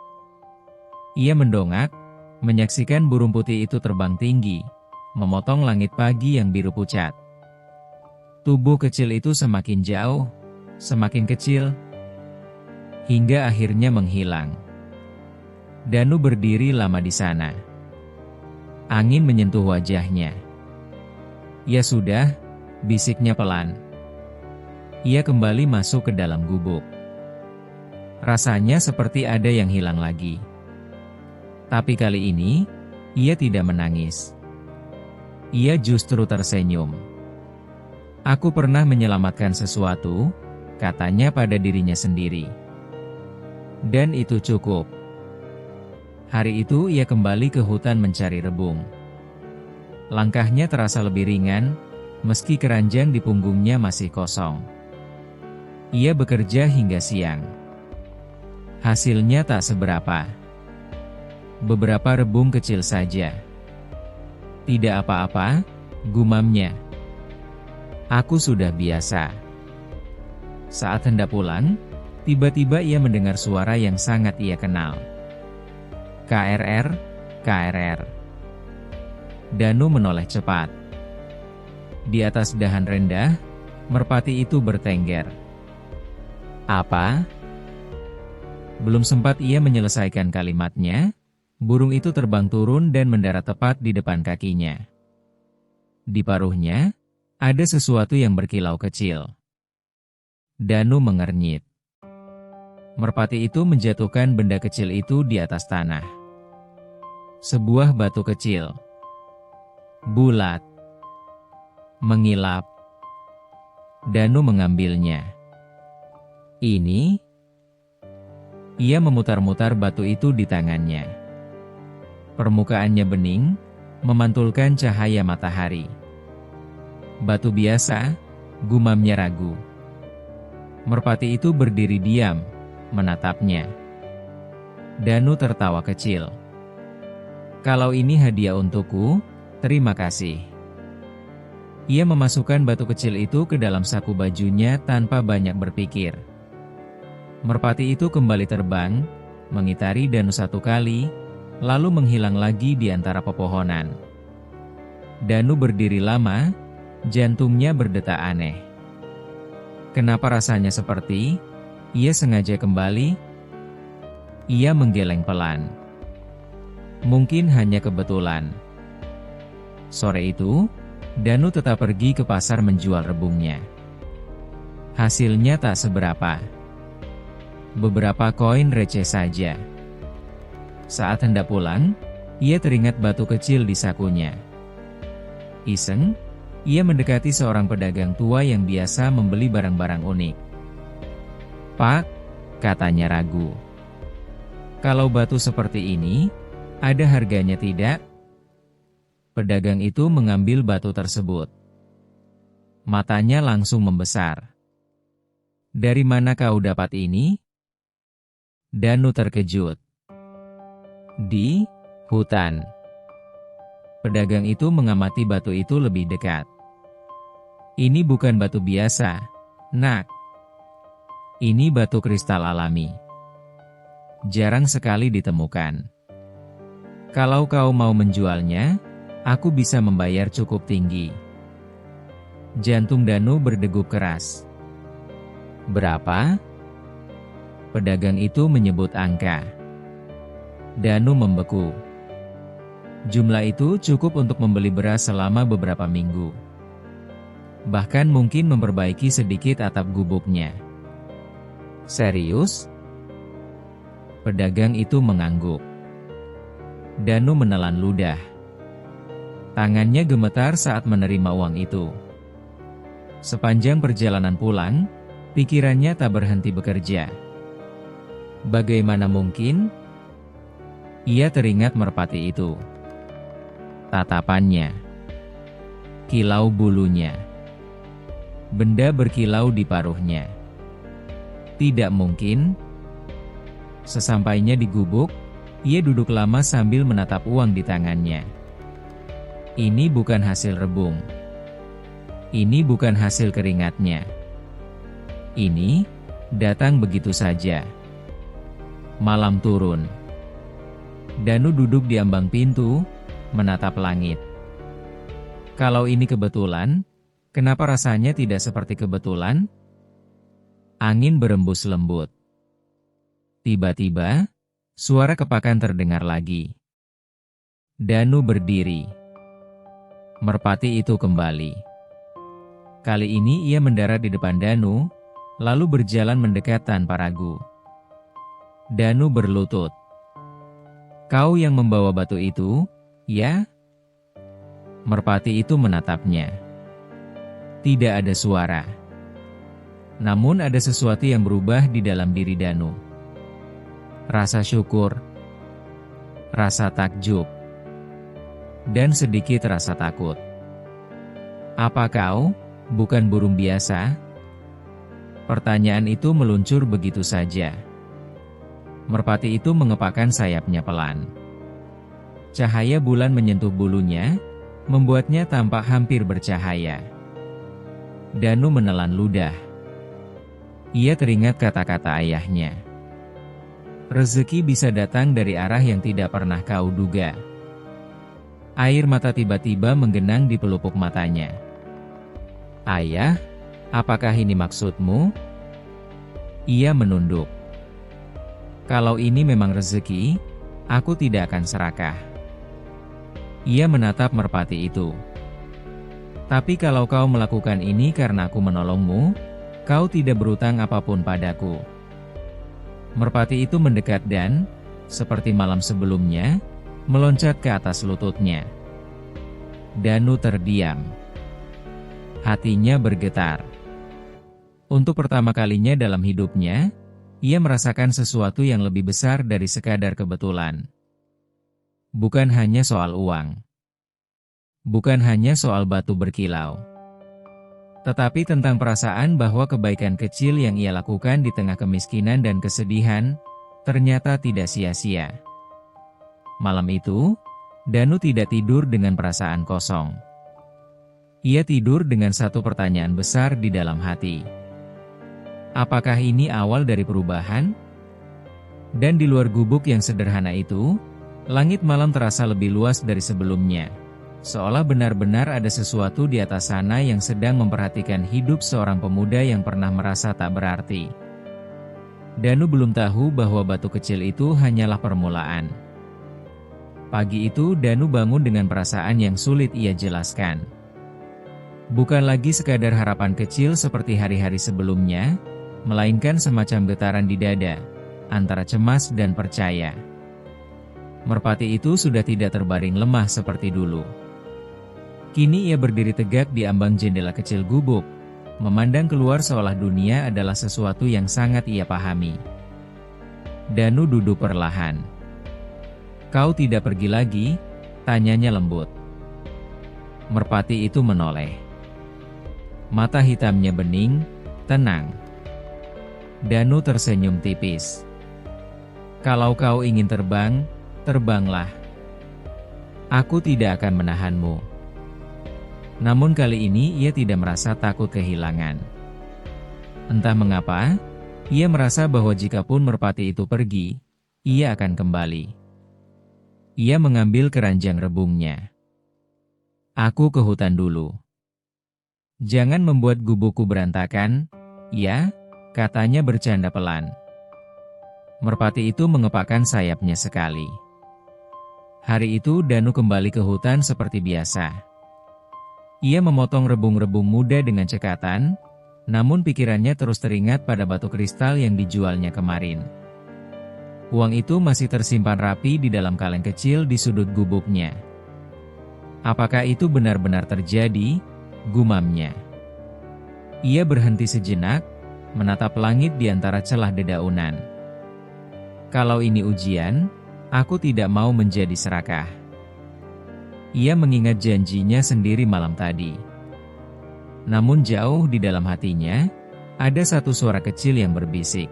Ia mendongak, menyaksikan burung putih itu terbang tinggi, memotong langit pagi yang biru pucat. Tubuh kecil itu semakin jauh, semakin kecil, hingga akhirnya menghilang. Danu berdiri lama di sana. Angin menyentuh wajahnya. "Ya sudah," bisiknya pelan. Ia kembali masuk ke dalam gubuk. Rasanya seperti ada yang hilang lagi. Tapi kali ini, ia tidak menangis. Ia justru tersenyum. "Aku pernah menyelamatkan sesuatu," katanya pada dirinya sendiri. Dan itu cukup. Hari itu ia kembali ke hutan mencari rebung. Langkahnya terasa lebih ringan, meski keranjang di punggungnya masih kosong. Ia bekerja hingga siang. Hasilnya tak seberapa. Beberapa rebung kecil saja. "Tidak apa-apa," gumamnya. "Aku sudah biasa." Saat hendak pulang, tiba-tiba ia mendengar suara yang sangat ia kenal. "KRR, KRR." Danu menoleh cepat. Di atas dahan rendah, merpati itu bertengger. "Apa?" Belum sempat ia menyelesaikan kalimatnya, burung itu terbang turun dan mendarat tepat di depan kakinya. Di paruhnya, ada sesuatu yang berkilau kecil. Danu mengernyit. Merpati itu menjatuhkan benda kecil itu di atas tanah. Sebuah batu kecil. Bulat. Mengilap. Danu mengambilnya. "Ini?" Ia memutar-mutar batu itu di tangannya. Permukaannya bening, memantulkan cahaya matahari. "Batu biasa," gumamnya ragu. Merpati itu berdiri diam, menatapnya. Danu tertawa kecil. "Kalau ini hadiah untukku, terima kasih." Ia memasukkan batu kecil itu ke dalam saku bajunya tanpa banyak berpikir. Merpati itu kembali terbang, mengitari Danu 1 kali, lalu menghilang lagi di antara pepohonan. Danu berdiri lama, jantungnya berdetak aneh. Kenapa rasanya seperti ia sengaja kembali? Ia menggeleng pelan. Mungkin hanya kebetulan. Sore itu, Danu tetap pergi ke pasar menjual rebungnya. Hasilnya tak seberapa. Beberapa koin receh saja. Saat hendak pulang, ia teringat batu kecil di sakunya. Iseng, ia mendekati seorang pedagang tua yang biasa membeli barang-barang unik. "Pak," katanya ragu. "Kalau batu seperti ini, ada harganya tidak?" Pedagang itu mengambil batu tersebut. Matanya langsung membesar. "Dari mana kau dapat ini?" Danu terkejut. "Di hutan." Pedagang itu mengamati batu itu lebih dekat. "Ini bukan batu biasa, nak. Ini batu kristal alami. Jarang sekali ditemukan. Kalau kau mau menjualnya, aku bisa membayar cukup tinggi." Jantung Danu berdegup keras. "Berapa?" Pedagang itu menyebut angka. Danu membeku. Jumlah itu cukup untuk membeli beras selama beberapa minggu. Bahkan mungkin memperbaiki sedikit atap gubuknya. "Serius?" Pedagang itu mengangguk. Danu menelan ludah. Tangannya gemetar saat menerima uang itu. Sepanjang perjalanan pulang, pikirannya tak berhenti bekerja. Bagaimana mungkin? Ia teringat merpati itu. Tatapannya. Kilau bulunya. Benda berkilau di paruhnya. Tidak mungkin. Sesampainya di gubuk, ia duduk lama sambil menatap uang di tangannya. Ini bukan hasil rebung. Ini bukan hasil keringatnya. Ini datang begitu saja. Malam turun. Danu duduk di ambang pintu, menatap langit. Kalau ini kebetulan, kenapa rasanya tidak seperti kebetulan? Angin berembus lembut. Tiba-tiba, suara kepakan terdengar lagi. Danu berdiri. Merpati itu kembali. Kali ini ia mendarat di depan Danu, lalu berjalan mendekat tanpa ragu. Danu berlutut. "Kau yang membawa batu itu, ya?" Merpati itu menatapnya. Tidak ada suara. Namun ada sesuatu yang berubah di dalam diri Danu. Rasa syukur, rasa takjub, dan sedikit rasa takut. "Apa kau bukan burung biasa?" Pertanyaan itu meluncur begitu saja. Merpati itu mengepakkan sayapnya pelan. Cahaya bulan menyentuh bulunya, membuatnya tampak hampir bercahaya. Danu menelan ludah. Ia teringat kata-kata ayahnya. Rezeki bisa datang dari arah yang tidak pernah kau duga. Air mata tiba-tiba menggenang di pelupuk matanya. "Ayah, apakah ini maksudmu?" Ia menunduk. "Kalau ini memang rezeki, aku tidak akan serakah." Ia menatap merpati itu. "Tapi kalau kau melakukan ini karena aku menolongmu, kau tidak berutang apapun padaku." Merpati itu mendekat dan, seperti malam sebelumnya, meloncat ke atas lututnya. Danu terdiam. Hatinya bergetar. Untuk pertama kalinya dalam hidupnya, ia merasakan sesuatu yang lebih besar dari sekadar kebetulan. Bukan hanya soal uang. Bukan hanya soal batu berkilau. Tetapi tentang perasaan bahwa kebaikan kecil yang ia lakukan di tengah kemiskinan dan kesedihan, ternyata tidak sia-sia. Malam itu, Danu tidak tidur dengan perasaan kosong. Ia tidur dengan satu pertanyaan besar di dalam hati. Apakah ini awal dari perubahan? Dan di luar gubuk yang sederhana itu, langit malam terasa lebih luas dari sebelumnya. Seolah benar-benar ada sesuatu di atas sana yang sedang memperhatikan hidup seorang pemuda yang pernah merasa tak berarti. Danu belum tahu bahwa batu kecil itu hanyalah permulaan. Pagi itu Danu bangun dengan perasaan yang sulit ia jelaskan. Bukan lagi sekadar harapan kecil seperti hari-hari sebelumnya, melainkan semacam getaran di dada, antara cemas dan percaya. Merpati itu sudah tidak terbaring lemah seperti dulu. Kini ia berdiri tegak di ambang jendela kecil gubuk, memandang keluar seolah dunia adalah sesuatu yang sangat ia pahami. Danu duduk perlahan. "Kau tidak pergi lagi?" tanyanya lembut. Merpati itu menoleh. Mata hitamnya bening, tenang. Danu tersenyum tipis. "Kalau kau ingin terbang, terbanglah. Aku tidak akan menahanmu." Namun kali ini ia tidak merasa takut kehilangan. Entah mengapa, ia merasa bahwa jikapun merpati itu pergi, ia akan kembali. Ia mengambil keranjang rebungnya. "Aku ke hutan dulu. Jangan membuat gubukku berantakan, ya?" katanya bercanda pelan. Merpati itu mengepakkan sayapnya sekali. Hari itu Danu kembali ke hutan seperti biasa. Ia memotong rebung-rebung muda dengan cekatan, namun pikirannya terus teringat pada batu kristal yang dijualnya kemarin. Uang itu masih tersimpan rapi di dalam kaleng kecil di sudut gubuknya. Apakah itu benar-benar terjadi? Gumamnya. Ia berhenti sejenak, menatap langit di antara celah dedaunan. Kalau ini ujian, aku tidak mau menjadi serakah. Ia mengingat janjinya sendiri malam tadi. Namun jauh di dalam hatinya, ada satu suara kecil yang berbisik.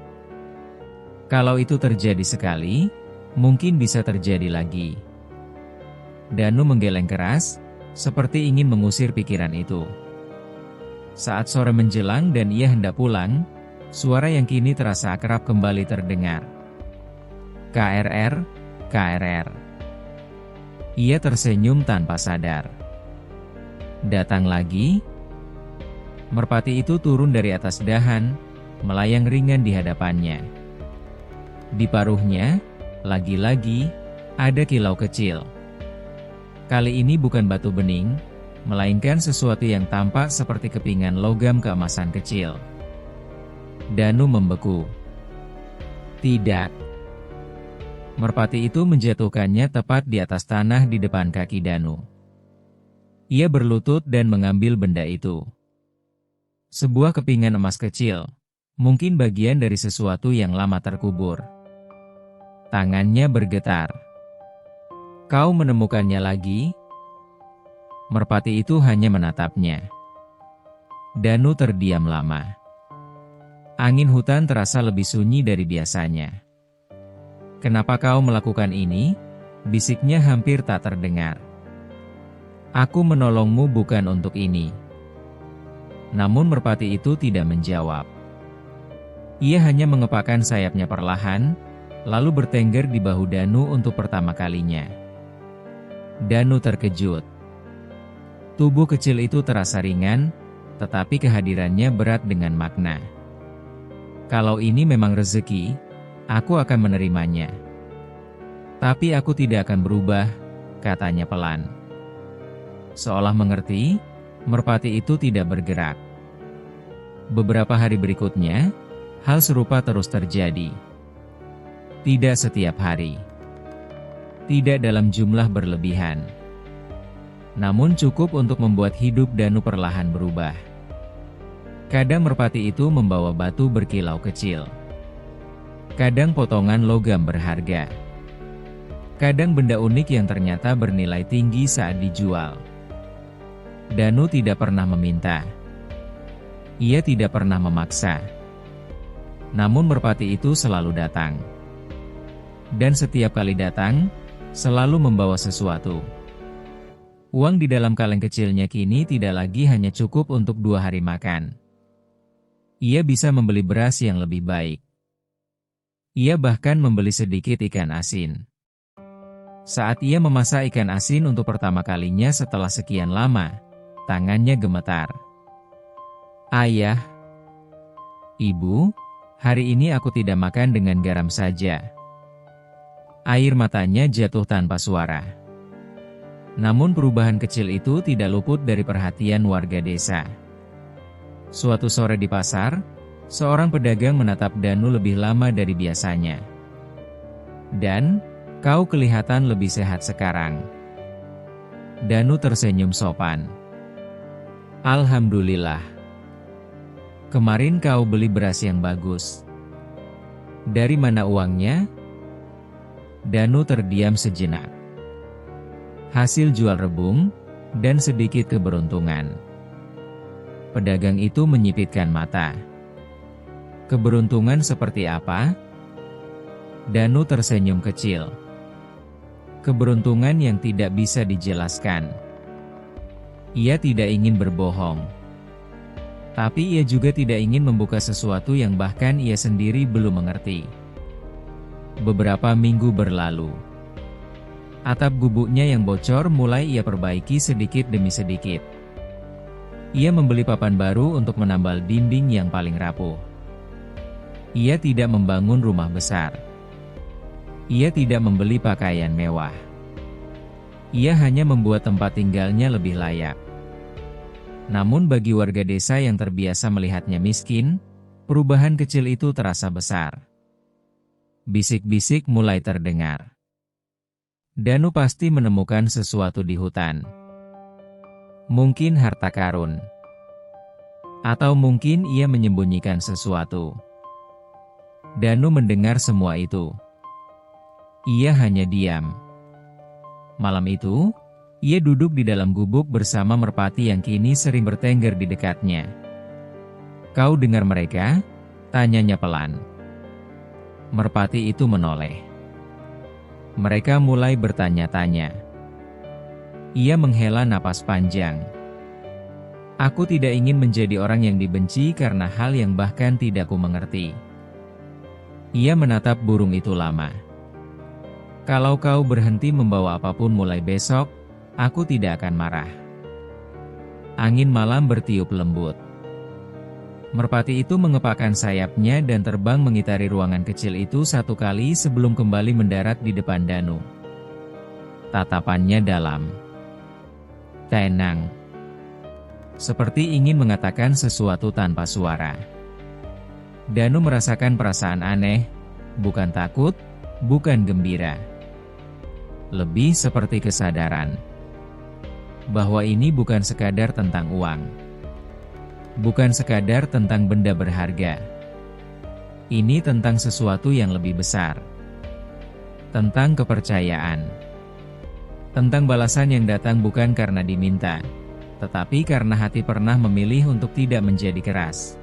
Kalau itu terjadi sekali, mungkin bisa terjadi lagi. Danu menggeleng keras, seperti ingin mengusir pikiran itu. Saat sore menjelang dan ia hendak pulang, suara yang kini terasa akrab kembali terdengar. "KRR, KRR." Ia tersenyum tanpa sadar. Datang lagi? Merpati itu turun dari atas dahan, melayang ringan di hadapannya. Di paruhnya, lagi-lagi, ada kilau kecil. Kali ini bukan batu bening, melainkan sesuatu yang tampak seperti kepingan logam keemasan kecil. Danu membeku. Tidak. Merpati itu menjatuhkannya tepat di atas tanah di depan kaki Danu. Ia berlutut dan mengambil benda itu. Sebuah kepingan emas kecil, mungkin bagian dari sesuatu yang lama terkubur. Tangannya bergetar. "Kau menemukannya lagi?" Merpati itu hanya menatapnya. Danu terdiam lama. Angin hutan terasa lebih sunyi dari biasanya. "Kenapa kau melakukan ini?" bisiknya hampir tak terdengar. "Aku menolongmu bukan untuk ini." Namun merpati itu tidak menjawab. Ia hanya mengepakkan sayapnya perlahan, lalu bertengger di bahu Danu untuk pertama kalinya. Danu terkejut. Tubuh kecil itu terasa ringan, tetapi kehadirannya berat dengan makna. "Kalau ini memang rezeki, aku akan menerimanya. Tapi aku tidak akan berubah," katanya pelan. Seolah mengerti, merpati itu tidak bergerak. Beberapa hari berikutnya, hal serupa terus terjadi. Tidak setiap hari. Tidak dalam jumlah berlebihan. Namun cukup untuk membuat hidup Danu perlahan berubah. Kadang merpati itu membawa batu berkilau kecil. Kadang potongan logam berharga. Kadang benda unik yang ternyata bernilai tinggi saat dijual. Danu tidak pernah meminta. Ia tidak pernah memaksa. Namun merpati itu selalu datang. Dan setiap kali datang, selalu membawa sesuatu. Uang di dalam kaleng kecilnya kini tidak lagi hanya cukup untuk 2 hari makan. Ia bisa membeli beras yang lebih baik. Ia bahkan membeli sedikit ikan asin. Saat ia memasak ikan asin untuk pertama kalinya setelah sekian lama, tangannya gemetar. "Ayah, Ibu, hari ini aku tidak makan dengan garam saja." Air matanya jatuh tanpa suara. Namun perubahan kecil itu tidak luput dari perhatian warga desa. Suatu sore di pasar, seorang pedagang menatap Danu lebih lama dari biasanya. "Dan, kau kelihatan lebih sehat sekarang." Danu tersenyum sopan. "Alhamdulillah. Kemarin kau beli beras yang bagus. Dari mana uangnya?" Danu terdiam sejenak. "Hasil jual rebung, dan sedikit keberuntungan." Pedagang itu menyipitkan mata. "Keberuntungan seperti apa?" Danu tersenyum kecil. "Keberuntungan yang tidak bisa dijelaskan." Ia tidak ingin berbohong. Tapi ia juga tidak ingin membuka sesuatu yang bahkan ia sendiri belum mengerti. Beberapa minggu berlalu. Atap gubuknya yang bocor mulai ia perbaiki sedikit demi sedikit. Ia membeli papan baru untuk menambal dinding yang paling rapuh. Ia tidak membangun rumah besar. Ia tidak membeli pakaian mewah. Ia hanya membuat tempat tinggalnya lebih layak. Namun bagi warga desa yang terbiasa melihatnya miskin, perubahan kecil itu terasa besar. Bisik-bisik mulai terdengar. Danu pasti menemukan sesuatu di hutan. Mungkin harta karun. Atau mungkin ia menyembunyikan sesuatu. Danu mendengar semua itu. Ia hanya diam. Malam itu, ia duduk di dalam gubuk bersama merpati yang kini sering bertengger di dekatnya. "Kau dengar mereka?" tanyanya pelan. Merpati itu menoleh. Mereka mulai bertanya-tanya. Ia menghela napas panjang. "Aku tidak ingin menjadi orang yang dibenci karena hal yang bahkan tidak ku mengerti." Ia menatap burung itu lama. "Kalau kau berhenti membawa apapun mulai besok, aku tidak akan marah." Angin malam bertiup lembut. Merpati itu mengepakkan sayapnya dan terbang mengitari ruangan kecil itu satu kali sebelum kembali mendarat di depan Danu. Tatapannya dalam. Tenang. Seperti ingin mengatakan sesuatu tanpa suara. Danu merasakan perasaan aneh, bukan takut, bukan gembira. Lebih seperti kesadaran. Bahwa ini bukan sekadar tentang uang. Bukan sekadar tentang benda berharga. Ini tentang sesuatu yang lebih besar. Tentang kepercayaan. Tentang balasan yang datang bukan karena diminta, tetapi karena hati pernah memilih untuk tidak menjadi keras.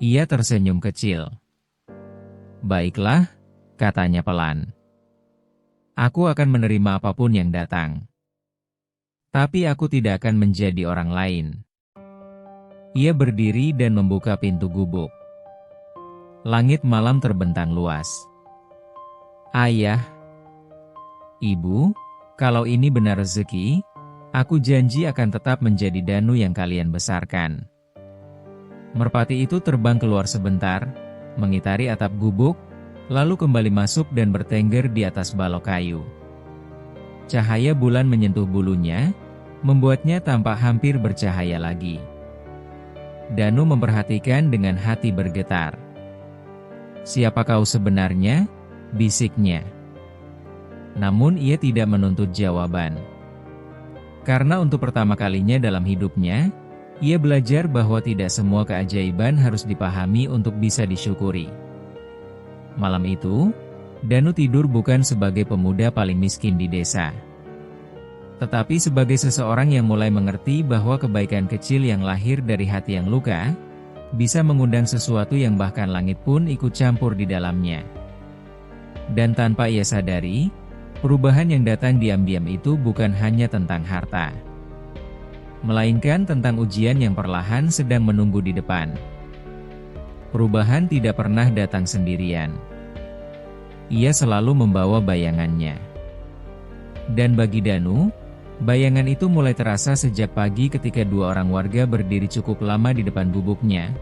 Ia tersenyum kecil. "Baiklah," katanya pelan. "Aku akan menerima apapun yang datang. Tapi aku tidak akan menjadi orang lain." Ia berdiri dan membuka pintu gubuk. Langit malam terbentang luas. "Ayah, Ibu, kalau ini benar rezeki, aku janji akan tetap menjadi Danu yang kalian besarkan." Merpati itu terbang keluar sebentar, mengitari atap gubuk, lalu kembali masuk dan bertengger di atas balok kayu. Cahaya bulan menyentuh bulunya, membuatnya tampak hampir bercahaya lagi. Danu memperhatikan dengan hati bergetar. "Siapa kau sebenarnya?" bisiknya. Namun ia tidak menuntut jawaban. Karena untuk pertama kalinya dalam hidupnya, ia belajar bahwa tidak semua keajaiban harus dipahami untuk bisa disyukuri. Malam itu, Danu tidur bukan sebagai pemuda paling miskin di desa, tetapi sebagai seseorang yang mulai mengerti bahwa kebaikan kecil yang lahir dari hati yang luka, bisa mengundang sesuatu yang bahkan langit pun ikut campur di dalamnya. Dan tanpa ia sadari, Perubahan yang datang diam-diam itu bukan hanya tentang harta, melainkan tentang ujian yang perlahan sedang menunggu di depan. Perubahan tidak pernah datang sendirian. Ia selalu membawa bayangannya. Dan bagi Danu, bayangan itu mulai terasa sejak pagi ketika dua orang warga berdiri cukup lama di depan gubuknya,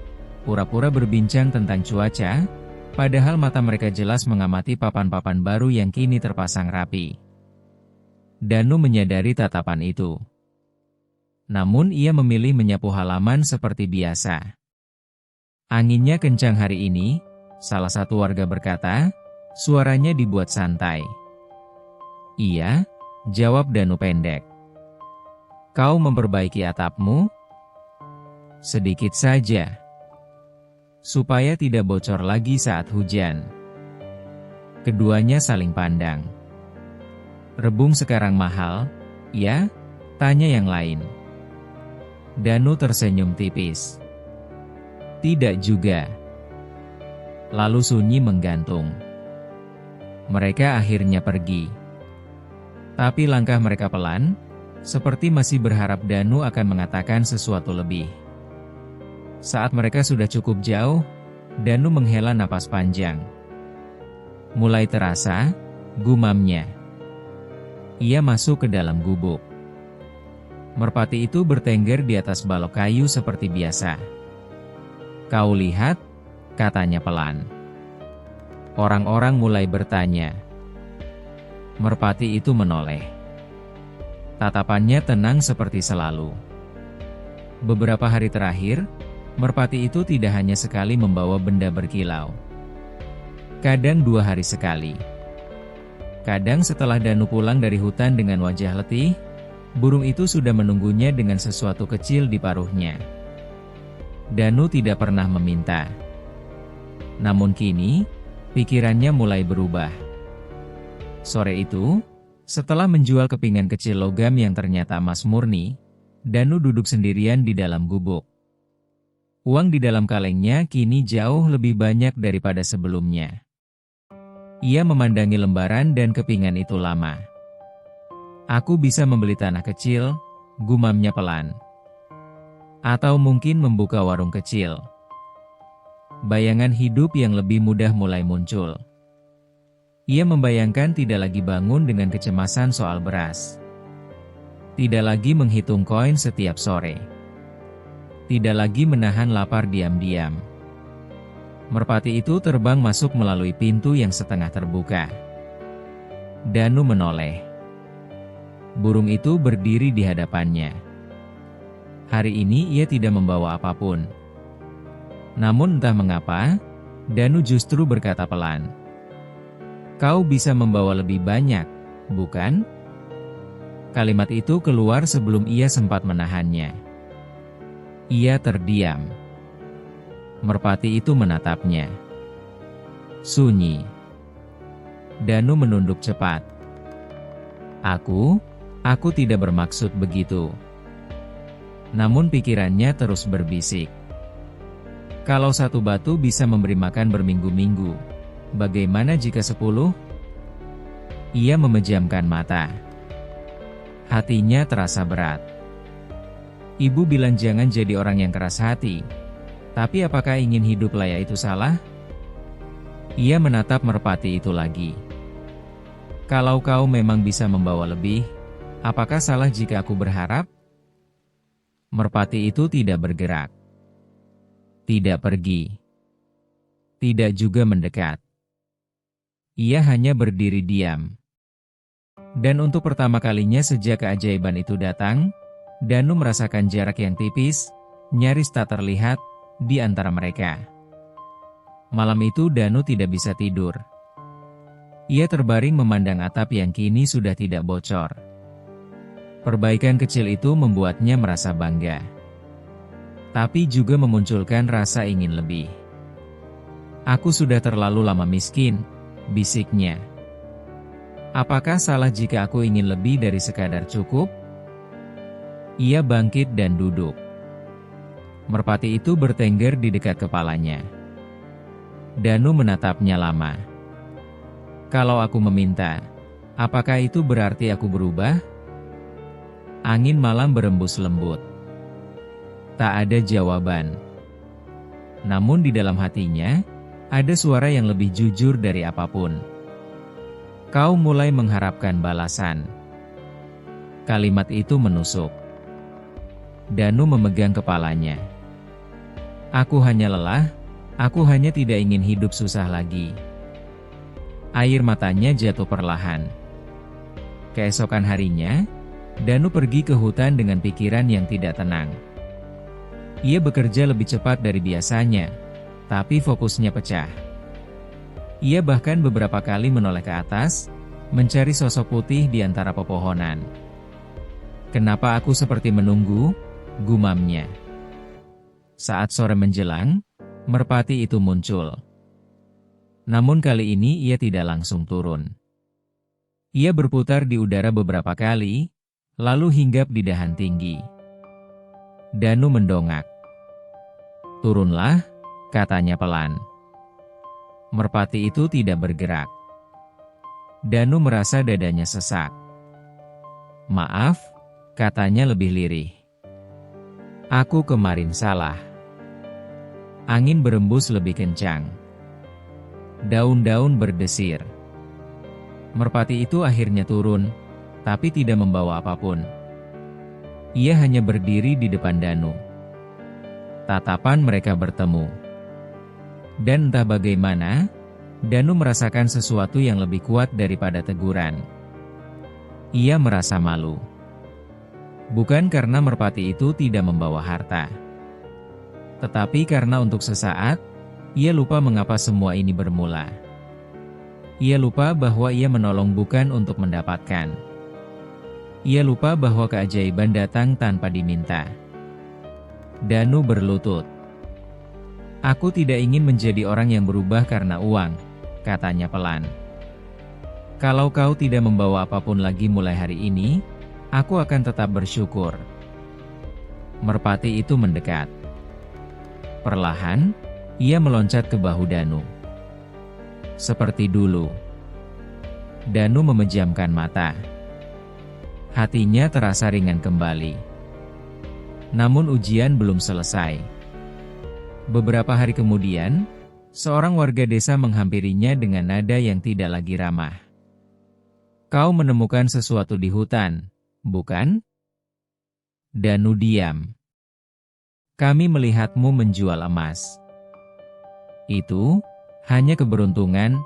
pura-pura berbincang tentang cuaca, padahal mata mereka jelas mengamati papan-papan baru yang kini terpasang rapi. Danu menyadari tatapan itu. Namun ia memilih menyapu halaman seperti biasa. Anginnya kencang hari ini, salah satu warga berkata, suaranya dibuat santai. Iya, jawab Danu pendek. Kau memperbaiki atapmu? Sedikit saja. Supaya tidak bocor lagi saat hujan. Keduanya saling pandang. Rebung sekarang mahal, ya? Tanya yang lain. Danu tersenyum tipis. Tidak juga. Lalu sunyi menggantung. Mereka akhirnya pergi. Tapi langkah mereka pelan, seperti masih berharap Danu akan mengatakan sesuatu lebih. Saat mereka sudah cukup jauh, Danu menghela napas panjang. Mulai terasa, gumamnya. Ia masuk ke dalam gubuk. Merpati itu bertengger di atas balok kayu seperti biasa. Kau lihat, katanya pelan. Orang-orang mulai bertanya. Merpati itu menoleh. Tatapannya tenang seperti selalu. Beberapa hari terakhir, merpati itu tidak hanya sekali membawa benda berkilau. Kadang 2 hari sekali. Kadang setelah Danu pulang dari hutan dengan wajah letih, burung itu sudah menunggunya dengan sesuatu kecil di paruhnya. Danu tidak pernah meminta. Namun kini, pikirannya mulai berubah. Sore itu, setelah menjual kepingan kecil logam yang ternyata emas murni, Danu duduk sendirian di dalam gubuk. Uang di dalam kalengnya kini jauh lebih banyak daripada sebelumnya. Ia memandangi lembaran dan kepingan itu lama. Aku bisa membeli tanah kecil, gumamnya pelan. Atau mungkin membuka warung kecil. Bayangan hidup yang lebih mudah mulai muncul. Ia membayangkan tidak lagi bangun dengan kecemasan soal beras. Tidak lagi menghitung koin setiap sore. Tidak lagi menahan lapar diam-diam. Merpati itu terbang masuk melalui pintu yang setengah terbuka. Danu menoleh. Burung itu berdiri di hadapannya. Hari ini ia tidak membawa apapun. Namun entah mengapa, Danu justru berkata pelan. Kau bisa membawa lebih banyak, bukan? Kalimat itu keluar sebelum ia sempat menahannya. Ia terdiam. Merpati itu menatapnya. Sunyi. Danu menunduk cepat. Aku tidak bermaksud begitu. Namun pikirannya terus berbisik. Kalau satu batu bisa memberi makan berminggu-minggu, bagaimana jika 10? Ia memejamkan mata. Hatinya terasa berat. Ibu bilang jangan jadi orang yang keras hati. Tapi apakah ingin hidup layak itu salah? Ia menatap merpati itu lagi. Kalau kau memang bisa membawa lebih, apakah salah jika aku berharap? Merpati itu tidak bergerak. Tidak pergi. Tidak juga mendekat. Ia hanya berdiri diam. Dan untuk pertama kalinya sejak keajaiban itu datang, Danu merasakan jarak yang tipis, nyaris tak terlihat, di antara mereka. Malam itu Danu tidak bisa tidur. Ia terbaring memandang atap yang kini sudah tidak bocor. Perbaikan kecil itu membuatnya merasa bangga. Tapi juga memunculkan rasa ingin lebih. Aku sudah terlalu lama miskin, bisiknya. Apakah salah jika aku ingin lebih dari sekadar cukup? Ia bangkit dan duduk. Merpati itu bertengger di dekat kepalanya. Danu menatapnya lama. Kalau aku meminta, Apakah itu berarti aku berubah? Angin malam berembus lembut. Tak ada jawaban. Namun di dalam hatinya, ada suara yang lebih jujur dari apapun. Kau mulai mengharapkan balasan. Kalimat itu menusuk. Danu memegang kepalanya. Aku hanya lelah, aku hanya tidak ingin hidup susah lagi. Air matanya jatuh perlahan. Keesokan harinya, Danu pergi ke hutan dengan pikiran yang tidak tenang. Ia bekerja lebih cepat dari biasanya, tapi fokusnya pecah. Ia bahkan beberapa kali menoleh ke atas, mencari sosok putih di antara pepohonan. Kenapa aku seperti menunggu? Gumamnya. Saat sore menjelang, merpati itu muncul. Namun kali ini ia tidak langsung turun. Ia berputar di udara beberapa kali, lalu hinggap di dahan tinggi. Danu mendongak. Turunlah, katanya pelan. Merpati itu tidak bergerak. Danu merasa dadanya sesak. Maaf, katanya lebih lirih. Aku kemarin salah. Angin berembus lebih kencang. Daun-daun berdesir. Merpati itu akhirnya turun, tapi tidak membawa apapun. Ia hanya berdiri di depan Danu. Tatapan mereka bertemu. Dan entah bagaimana, Danu merasakan sesuatu yang lebih kuat daripada teguran. Ia merasa malu. Bukan karena merpati itu tidak membawa harta. Tetapi karena untuk sesaat, ia lupa mengapa semua ini bermula. Ia lupa bahwa ia menolong bukan untuk mendapatkan. Ia lupa bahwa keajaiban datang tanpa diminta. Danu berlutut. Aku tidak ingin menjadi orang yang berubah karena uang, katanya pelan. Kalau kau tidak membawa apapun lagi mulai hari ini, aku akan tetap bersyukur. Merpati itu mendekat. Perlahan, ia meloncat ke bahu Danu. Seperti dulu. Danu memejamkan mata. Hatinya terasa ringan kembali. Namun ujian belum selesai. Beberapa hari kemudian, seorang warga desa menghampirinya dengan nada yang tidak lagi ramah. Kau menemukan sesuatu di hutan, bukan? Danu diam. Kami melihatmu menjual emas. Itu hanya keberuntungan,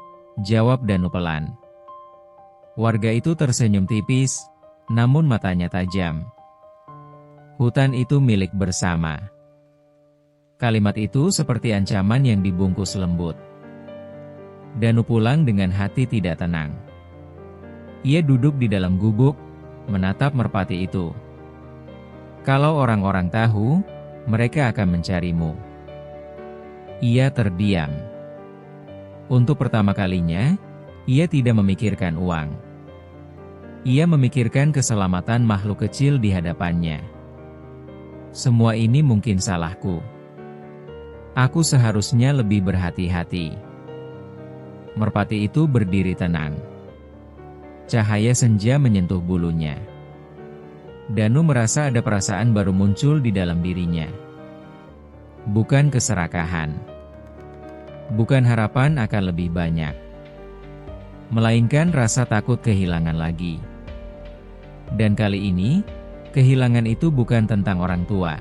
jawab Danu pelan. Warga itu tersenyum tipis, namun matanya tajam. Hutan itu milik bersama. Kalimat itu seperti ancaman yang dibungkus lembut. Danu pulang dengan hati tidak tenang. Ia duduk di dalam gubuk, menatap merpati itu. Kalau orang-orang tahu, mereka akan mencarimu. Ia terdiam. Untuk pertama kalinya, ia tidak memikirkan uang. Ia memikirkan keselamatan makhluk kecil di hadapannya. Semua ini mungkin salahku. Aku seharusnya lebih berhati-hati. Merpati itu berdiri tenang. Cahaya senja menyentuh bulunya. Danu merasa ada perasaan baru muncul di dalam dirinya. Bukan keserakahan. Bukan harapan akan lebih banyak. Melainkan rasa takut kehilangan lagi. Dan kali ini, kehilangan itu bukan tentang orang tua.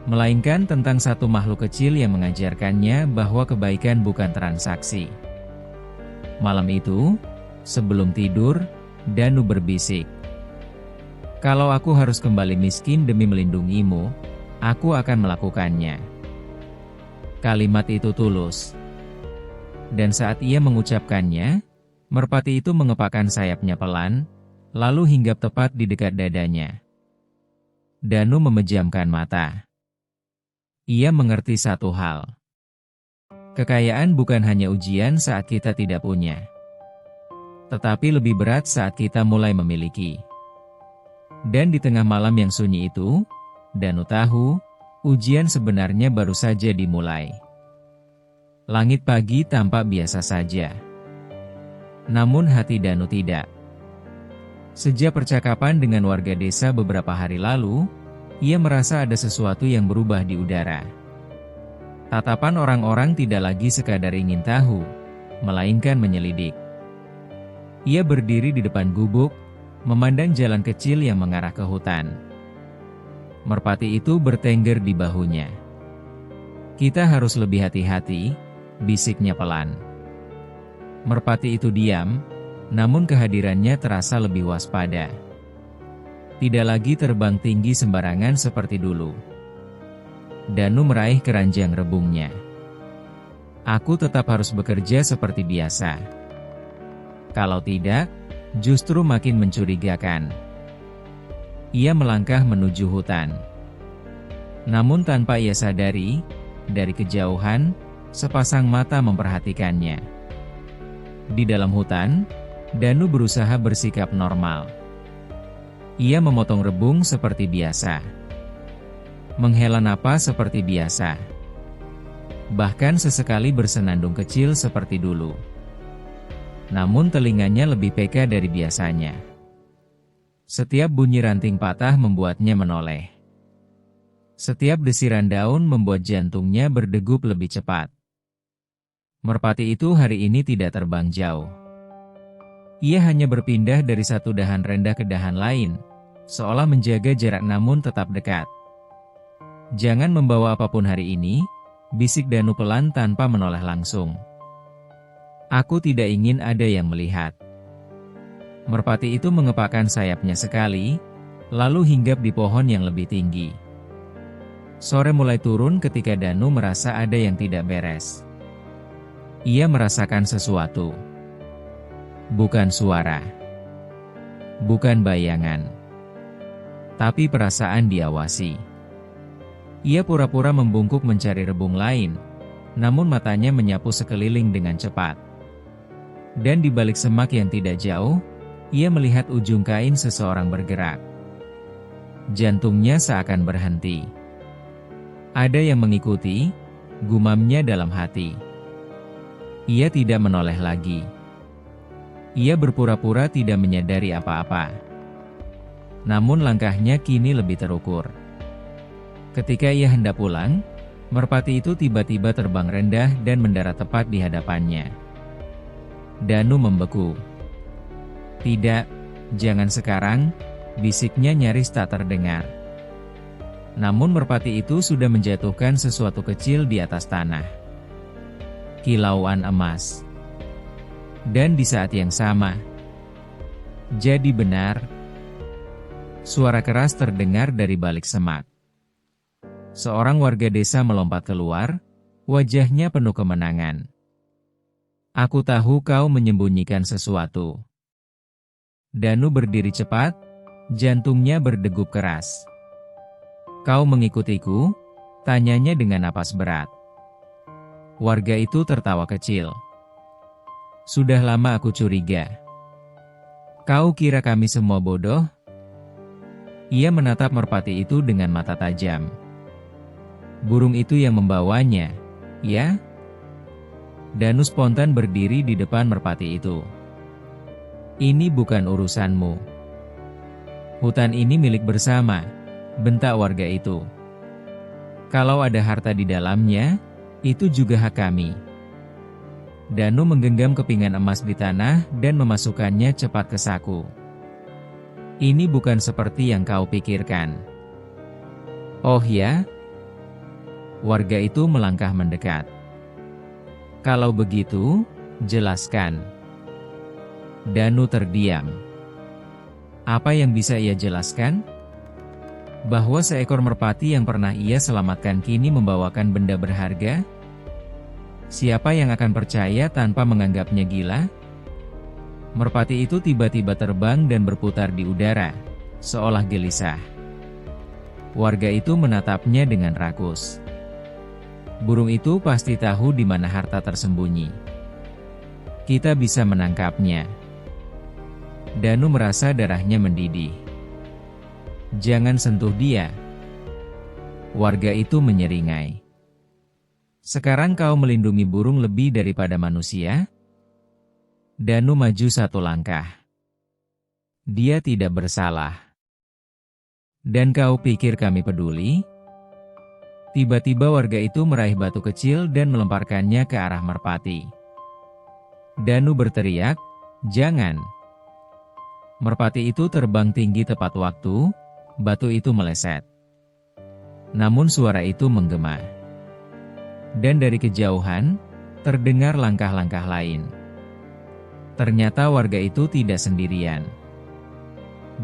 Melainkan tentang satu makhluk kecil yang mengajarkannya bahwa kebaikan bukan transaksi. Malam itu, sebelum tidur, Danu berbisik. Kalau aku harus kembali miskin demi melindungimu, aku akan melakukannya. Kalimat itu tulus. Dan saat ia mengucapkannya, merpati itu mengepakkan sayapnya pelan, lalu hinggap tepat di dekat dadanya. Danu memejamkan mata. Ia mengerti satu hal. Kekayaan bukan hanya ujian saat kita tidak punya. Tetapi lebih berat saat kita mulai memiliki. Dan di tengah malam yang sunyi itu, Danu tahu, ujian sebenarnya baru saja dimulai. Langit pagi tampak biasa saja. Namun hati Danu tidak. Sejak percakapan dengan warga desa beberapa hari lalu, ia merasa ada sesuatu yang berubah di udara. Tatapan orang-orang tidak lagi sekadar ingin tahu, melainkan menyelidik. Ia berdiri di depan gubuk, memandang jalan kecil yang mengarah ke hutan. Merpati itu bertengger di bahunya. "Kita harus lebih hati-hati," bisiknya pelan. Merpati itu diam, namun kehadirannya terasa lebih waspada. Tidak lagi terbang tinggi sembarangan seperti dulu. Danu meraih keranjang rebungnya. "Aku tetap harus bekerja seperti biasa. Kalau tidak, justru makin mencurigakan." Ia melangkah menuju hutan. Namun tanpa ia sadari, dari kejauhan, sepasang mata memperhatikannya. Di dalam hutan, Danu berusaha bersikap normal. Ia memotong rebung seperti biasa. Menghela napas seperti biasa. Bahkan sesekali bersenandung kecil seperti dulu. Namun telinganya lebih peka dari biasanya. Setiap bunyi ranting patah membuatnya menoleh. Setiap desiran daun membuat jantungnya berdegup lebih cepat. Merpati itu hari ini tidak terbang jauh. Ia hanya berpindah dari satu dahan rendah ke dahan lain, seolah menjaga jarak namun tetap dekat. "Jangan membawa apapun hari ini," bisik Danu pelan tanpa menoleh langsung. "Aku tidak ingin ada yang melihat." Merpati itu mengepakkan sayapnya sekali, lalu hinggap di pohon yang lebih tinggi. Sore mulai turun ketika Danu merasa ada yang tidak beres. Ia merasakan sesuatu. Bukan suara. Bukan bayangan. Tapi perasaan diawasi. Ia pura-pura membungkuk mencari rebung lain, namun matanya menyapu sekeliling dengan cepat. Dan di balik semak yang tidak jauh, ia melihat ujung kain seseorang bergerak. Jantungnya seakan berhenti. Ada yang mengikuti, gumamnya dalam hati. Ia tidak menoleh lagi. Ia berpura-pura tidak menyadari apa-apa. Namun langkahnya kini lebih terukur. Ketika ia hendak pulang, merpati itu tiba-tiba terbang rendah dan mendarat tepat di hadapannya. Danu membeku. "Tidak, jangan sekarang," bisiknya nyaris tak terdengar. Namun merpati itu sudah menjatuhkan sesuatu kecil di atas tanah. Kilauan emas. Dan di saat yang sama, jadi benar, suara keras terdengar dari balik semak. Seorang warga desa melompat keluar, wajahnya penuh kemenangan. "Aku tahu kau menyembunyikan sesuatu." Danu berdiri cepat, jantungnya berdegup keras. "Kau mengikutiku?" tanyanya dengan napas berat. Warga itu tertawa kecil. "Sudah lama aku curiga. Kau kira kami semua bodoh?" Ia menatap merpati itu dengan mata tajam. "Burung itu yang membawanya, ya?" Danu spontan berdiri di depan merpati itu. "Ini bukan urusanmu. Hutan ini milik bersama," bentak warga itu. "Kalau ada harta di dalamnya, itu juga hak kami." Danu menggenggam kepingan emas di tanah dan memasukkannya cepat ke saku. "Ini bukan seperti yang kau pikirkan." "Oh ya?" Warga itu melangkah mendekat. "Kalau begitu, jelaskan." Danu terdiam. Apa yang bisa ia jelaskan? Bahwa seekor merpati yang pernah ia selamatkan kini membawakan benda berharga? Siapa yang akan percaya tanpa menganggapnya gila? Merpati itu tiba-tiba terbang dan berputar di udara, seolah gelisah. Warga itu menatapnya dengan rakus. Burung itu pasti tahu di mana harta tersembunyi. Kita bisa menangkapnya. Danu merasa darahnya mendidih. "Jangan sentuh dia." Warga itu menyeringai. "Sekarang kau melindungi burung lebih daripada manusia?" Danu maju satu langkah. Dia tidak bersalah. Dan kau pikir kami peduli? Tiba-tiba warga itu meraih batu kecil dan melemparkannya ke arah merpati. Danu berteriak, "Jangan!" Merpati itu terbang tinggi tepat waktu, batu itu meleset. Namun suara itu menggema. Dan dari kejauhan, terdengar langkah-langkah lain. Ternyata warga itu tidak sendirian.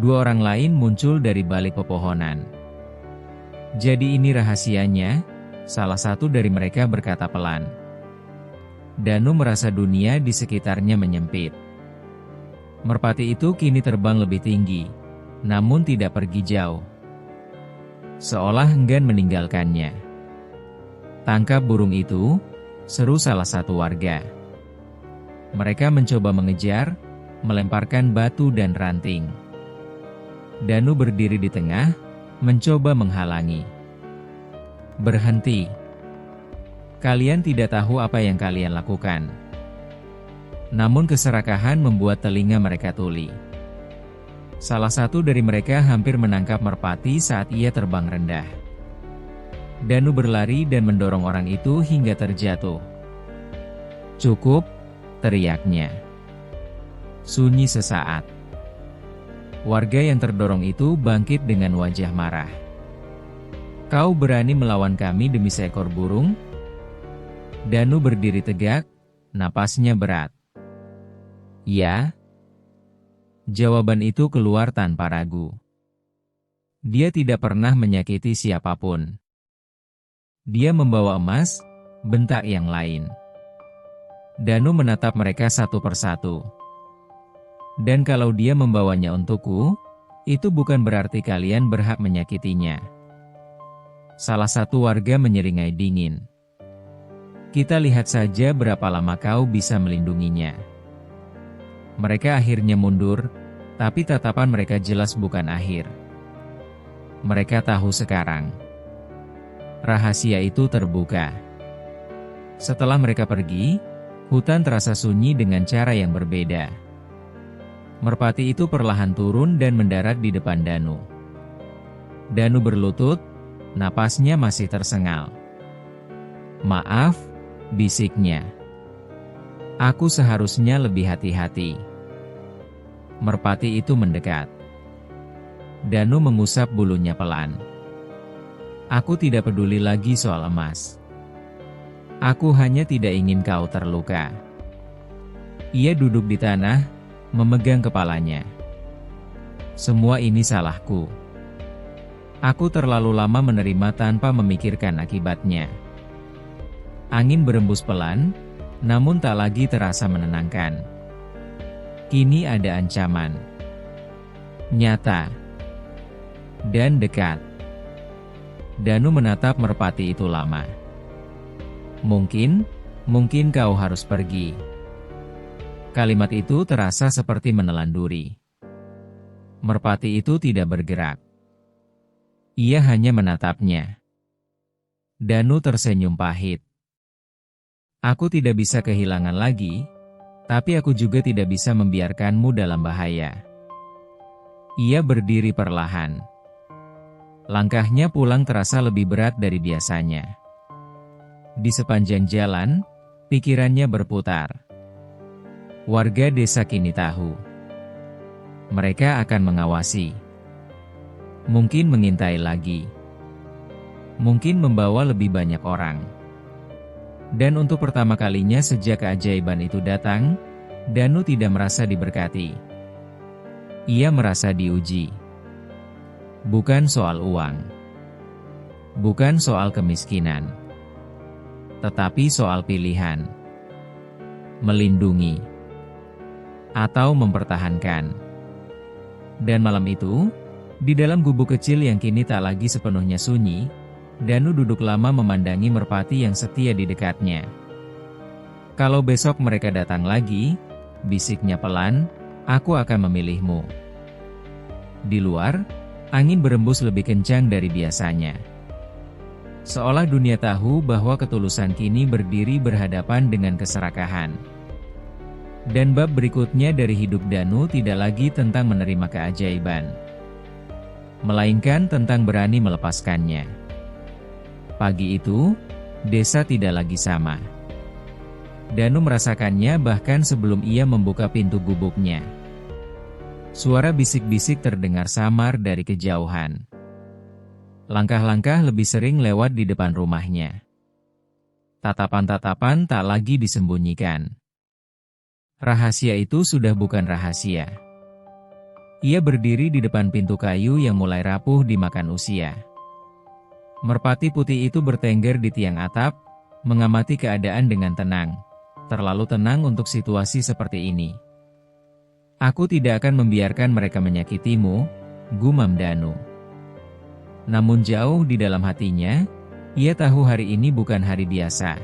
Dua orang lain muncul dari balik pepohonan. Jadi ini rahasianya, salah satu dari mereka berkata pelan. Danu merasa dunia di sekitarnya menyempit. Merpati itu kini terbang lebih tinggi, namun tidak pergi jauh. Seolah enggan meninggalkannya. "Tangkap burung itu," seru salah satu warga. Mereka mencoba mengejar, melemparkan batu dan ranting. Danu berdiri di tengah, mencoba menghalangi. "Berhenti. Kalian tidak tahu apa yang kalian lakukan." Namun keserakahan membuat telinga mereka tuli. Salah satu dari mereka hampir menangkap merpati saat ia terbang rendah. Danu berlari dan mendorong orang itu hingga terjatuh. "Cukup!" teriaknya. Sunyi sesaat. Warga yang terdorong itu bangkit dengan wajah marah. "Kau berani melawan kami demi seekor burung?" Danu berdiri tegak, napasnya berat. "Ya." Jawaban itu keluar tanpa ragu. Dia tidak pernah menyakiti siapapun. Dia membawa emas, bentak yang lain. Danu menatap mereka satu persatu. "Dan kalau dia membawanya untukku, itu bukan berarti kalian berhak menyakitinya." Salah satu warga menyeringai dingin. "Kita lihat saja berapa lama kau bisa melindunginya." Mereka akhirnya mundur, tapi tatapan mereka jelas bukan akhir. Mereka tahu sekarang. Rahasia itu terbuka. Setelah mereka pergi, hutan terasa sunyi dengan cara yang berbeda. Merpati itu perlahan turun dan mendarat di depan Danu. Danu berlutut, napasnya masih tersengal. "Maaf," bisiknya. "Aku seharusnya lebih hati-hati." Merpati itu mendekat. Danu mengusap bulunya pelan. "Aku tidak peduli lagi soal emas. Aku hanya tidak ingin kau terluka." Ia duduk di tanah, memegang kepalanya. "Semua ini salahku. Aku terlalu lama menerima tanpa memikirkan akibatnya." Angin berembus pelan, namun tak lagi terasa menenangkan. Kini ada ancaman. Nyata. Dan dekat. Danu menatap merpati itu lama. Mungkin kau harus pergi." Kalimat itu terasa seperti menelan duri. Merpati itu tidak bergerak. Ia hanya menatapnya. Danu tersenyum pahit. "Aku tidak bisa kehilangan lagi, tapi aku juga tidak bisa membiarkanmu dalam bahaya." Ia berdiri perlahan. Langkahnya pulang terasa lebih berat dari biasanya. Di sepanjang jalan, pikirannya berputar. Warga desa kini tahu. Mereka akan mengawasi. Mungkin mengintai lagi. Mungkin membawa lebih banyak orang. Dan untuk pertama kalinya sejak keajaiban itu datang, Danu tidak merasa diberkati. Ia merasa diuji. Bukan soal uang. Bukan soal kemiskinan. Tetapi soal pilihan. Melindungi. Atau mempertahankan. Dan malam itu, di dalam gubuk kecil yang kini tak lagi sepenuhnya sunyi, Danu duduk lama memandangi merpati yang setia di dekatnya. "Kalau besok mereka datang lagi," bisiknya pelan, "aku akan memilihmu." Di luar, angin berembus lebih kencang dari biasanya. Seolah dunia tahu bahwa ketulusan kini berdiri berhadapan dengan keserakahan. Dan bab berikutnya dari hidup Danu tidak lagi tentang menerima keajaiban, melainkan tentang berani melepaskannya. Pagi itu, desa tidak lagi sama. Danu merasakannya bahkan sebelum ia membuka pintu gubuknya. Suara bisik-bisik terdengar samar dari kejauhan. Langkah-langkah lebih sering lewat di depan rumahnya. Tatapan-tatapan tak lagi disembunyikan. Rahasia itu sudah bukan rahasia. Ia berdiri di depan pintu kayu yang mulai rapuh dimakan usia. Merpati putih itu bertengger di tiang atap, mengamati keadaan dengan tenang. Terlalu tenang untuk situasi seperti ini. Aku tidak akan membiarkan mereka menyakitimu, gumam Danu. Namun jauh di dalam hatinya, ia tahu hari ini bukan hari biasa.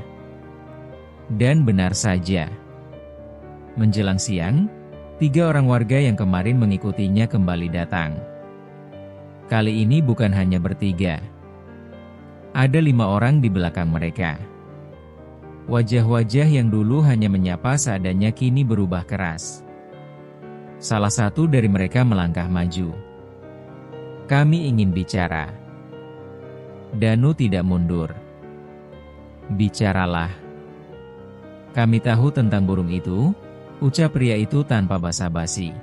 Dan benar saja. Menjelang siang, 3 orang warga yang kemarin mengikutinya kembali datang. Kali ini bukan hanya bertiga. Ada 5 orang di belakang mereka. Wajah-wajah yang dulu hanya menyapa seadanya kini berubah keras. Salah satu dari mereka melangkah maju. Kami ingin bicara. Danu tidak mundur. Bicaralah. Kami tahu tentang burung itu, ucap pria itu tanpa basa-basi.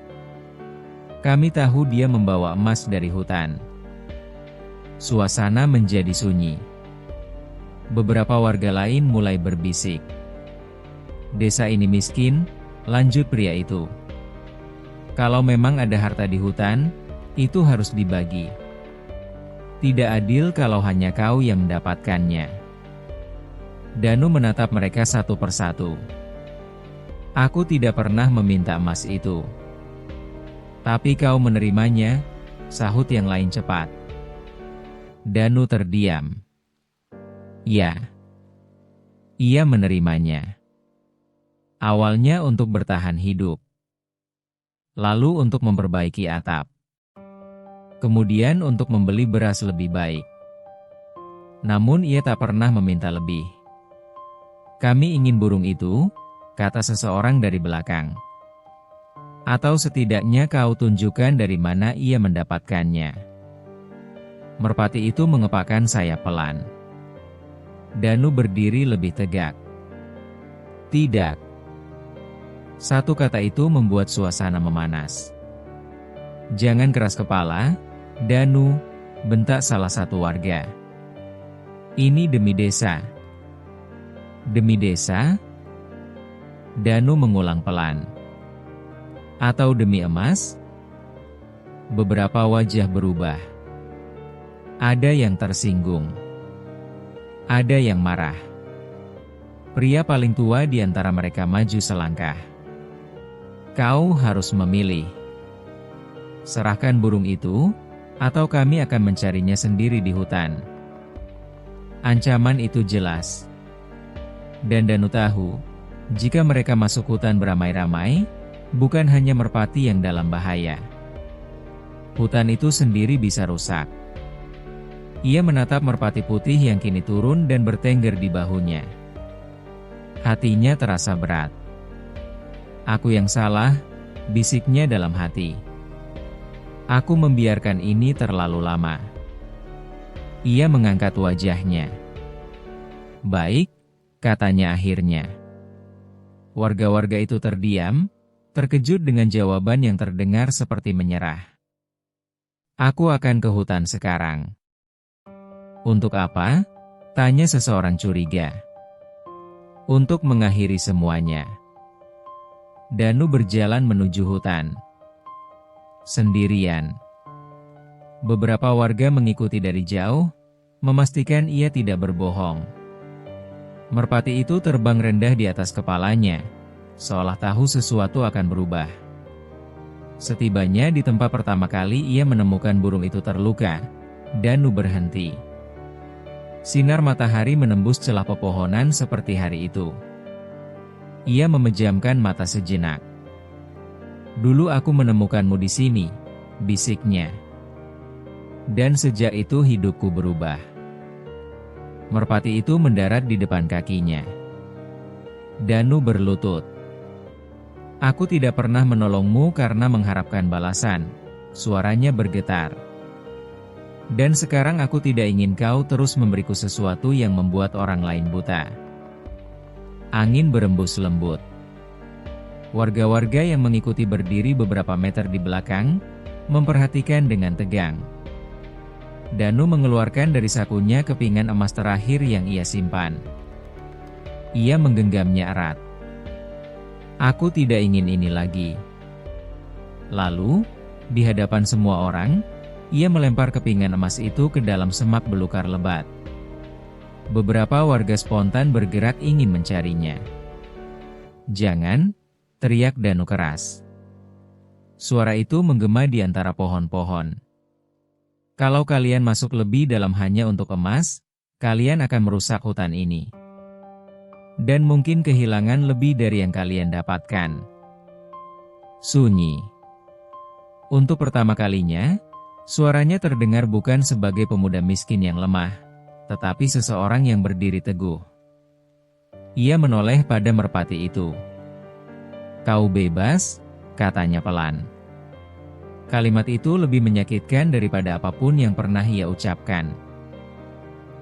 Kami tahu dia membawa emas dari hutan. Suasana menjadi sunyi. Beberapa warga lain mulai berbisik. Desa ini miskin, lanjut pria itu. Kalau memang ada harta di hutan, itu harus dibagi. Tidak adil kalau hanya kau yang mendapatkannya. Danu menatap mereka satu persatu. Aku tidak pernah meminta emas itu. Tapi kau menerimanya, sahut yang lain cepat. Danu terdiam. Ya. Ia menerimanya. Awalnya untuk bertahan hidup. Lalu untuk memperbaiki atap. Kemudian untuk membeli beras lebih baik. Namun ia tak pernah meminta lebih. Kami ingin burung itu, kata seseorang dari belakang. Atau setidaknya kau tunjukkan dari mana ia mendapatkannya. Merpati itu mengepakkan sayap pelan. Danu berdiri lebih tegak. Tidak. Satu kata itu membuat suasana memanas. Jangan keras kepala, Danu, bentak salah satu warga. Ini demi desa. Demi desa? Danu mengulang pelan. Atau demi emas? Beberapa wajah berubah. Ada yang tersinggung. Ada yang marah. Pria paling tua di antara mereka maju selangkah. Kau harus memilih. Serahkan burung itu, atau kami akan mencarinya sendiri di hutan. Ancaman itu jelas. Dan Danu tahu, jika mereka masuk hutan beramai-ramai, bukan hanya merpati yang dalam bahaya. Hutan itu sendiri bisa rusak. Ia menatap merpati putih yang kini turun dan bertengger di bahunya. Hatinya terasa berat. Aku yang salah, bisiknya dalam hati. Aku membiarkan ini terlalu lama. Ia mengangkat wajahnya. Baik, katanya akhirnya. Warga-warga itu terdiam, terkejut dengan jawaban yang terdengar seperti menyerah. Aku akan ke hutan sekarang. Untuk apa? Tanya seseorang curiga. Untuk mengakhiri semuanya. Danu berjalan menuju hutan. Sendirian. Beberapa warga mengikuti dari jauh, memastikan ia tidak berbohong. Merpati itu terbang rendah di atas kepalanya, seolah tahu sesuatu akan berubah. Setibanya di tempat pertama kali ia menemukan burung itu terluka, Danu berhenti. Sinar matahari menembus celah pepohonan seperti hari itu. Ia memejamkan mata sejenak. Dulu aku menemukanmu di sini, bisiknya. Dan sejak itu hidupku berubah. Merpati itu mendarat di depan kakinya. Danu berlutut. Aku tidak pernah menolongmu karena mengharapkan balasan. Suaranya bergetar. Dan sekarang aku tidak ingin kau terus memberiku sesuatu yang membuat orang lain buta. Angin berembus lembut. Warga-warga yang mengikuti berdiri beberapa meter di belakang, memperhatikan dengan tegang. Danu mengeluarkan dari sakunya kepingan emas terakhir yang ia simpan. Ia menggenggamnya erat. Aku tidak ingin ini lagi. Lalu, di hadapan semua orang, ia melempar kepingan emas itu ke dalam semak belukar lebat. Beberapa warga spontan bergerak ingin mencarinya. "Jangan!" teriak Danu keras. Suara itu menggema di antara pohon-pohon. "Kalau kalian masuk lebih dalam hanya untuk emas, kalian akan merusak hutan ini. Dan mungkin kehilangan lebih dari yang kalian dapatkan." Sunyi. Untuk pertama kalinya, suaranya terdengar bukan sebagai pemuda miskin yang lemah, tetapi seseorang yang berdiri teguh. Ia menoleh pada merpati itu. "Kau bebas," katanya pelan. Kalimat itu lebih menyakitkan daripada apapun yang pernah ia ucapkan.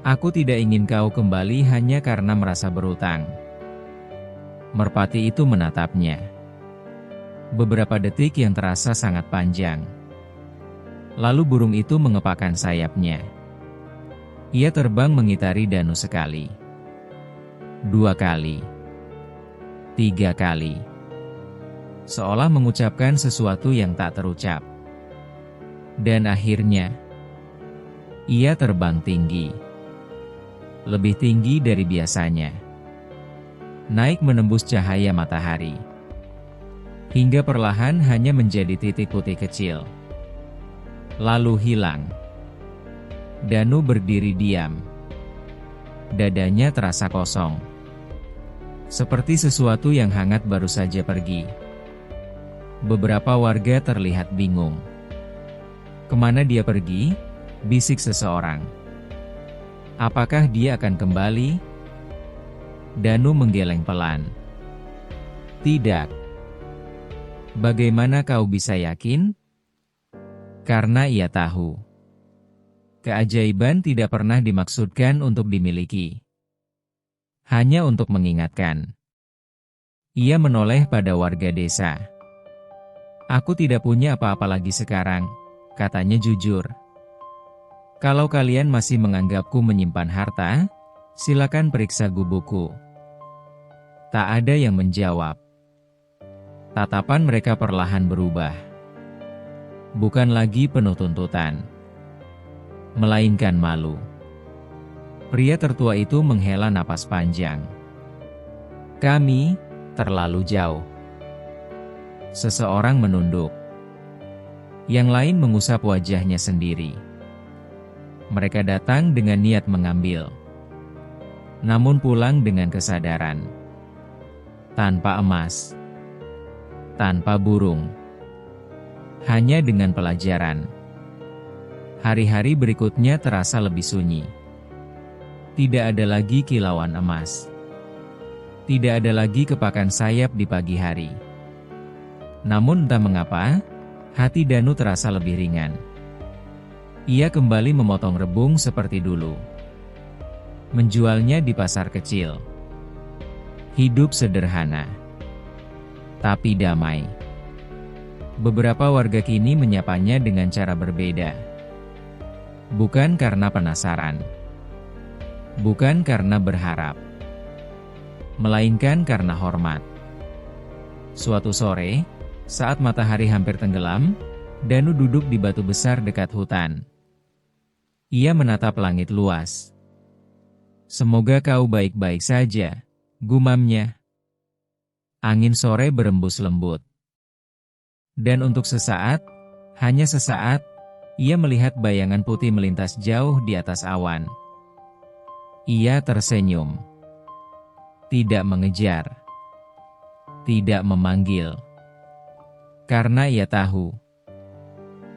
"Aku tidak ingin kau kembali hanya karena merasa berutang." Merpati itu menatapnya. Beberapa detik yang terasa sangat panjang. Lalu burung itu mengepakkan sayapnya. Ia terbang mengitari Danu sekali. 2 kali. 3 kali. Seolah mengucapkan sesuatu yang tak terucap. Dan akhirnya, ia terbang tinggi. Lebih tinggi dari biasanya. Naik menembus cahaya matahari. Hingga perlahan hanya menjadi titik putih kecil. Lalu hilang. Danu berdiri diam. Dadanya terasa kosong. Seperti sesuatu yang hangat baru saja pergi. Beberapa warga terlihat bingung. "Kemana dia pergi?" bisik seseorang. "Apakah dia akan kembali?" Danu menggeleng pelan. "Tidak." "Bagaimana kau bisa yakin?" Karena ia tahu. Keajaiban tidak pernah dimaksudkan untuk dimiliki. Hanya untuk mengingatkan. Ia menoleh pada warga desa. "Aku tidak punya apa-apa lagi sekarang," katanya jujur. "Kalau kalian masih menganggapku menyimpan harta, silakan periksa gubukku." Tak ada yang menjawab. Tatapan mereka perlahan berubah. Bukan lagi penuh tuntutan, melainkan malu. Pria tertua itu menghela napas panjang. "Kami terlalu jauh." Seseorang menunduk. Yang lain mengusap wajahnya sendiri. Mereka datang dengan niat mengambil, namun pulang dengan kesadaran. Tanpa emas, tanpa burung, hanya dengan pelajaran. Hari-hari berikutnya terasa lebih sunyi. Tidak ada lagi kilauan emas. Tidak ada lagi kepakan sayap di pagi hari. Namun entah mengapa, hati Danu terasa lebih ringan. Ia kembali memotong rebung seperti dulu. Menjualnya di pasar kecil. Hidup sederhana, tapi damai. Beberapa warga kini menyapanya dengan cara berbeda. Bukan karena penasaran. Bukan karena berharap. Melainkan karena hormat. Suatu sore, saat matahari hampir tenggelam, Danu duduk di batu besar dekat hutan. Ia menatap langit luas. "Semoga kau baik-baik saja," gumamnya. Angin sore berembus lembut. Dan untuk sesaat, hanya sesaat, ia melihat bayangan putih melintas jauh di atas awan. Ia tersenyum. Tidak mengejar. Tidak memanggil. Karena ia tahu,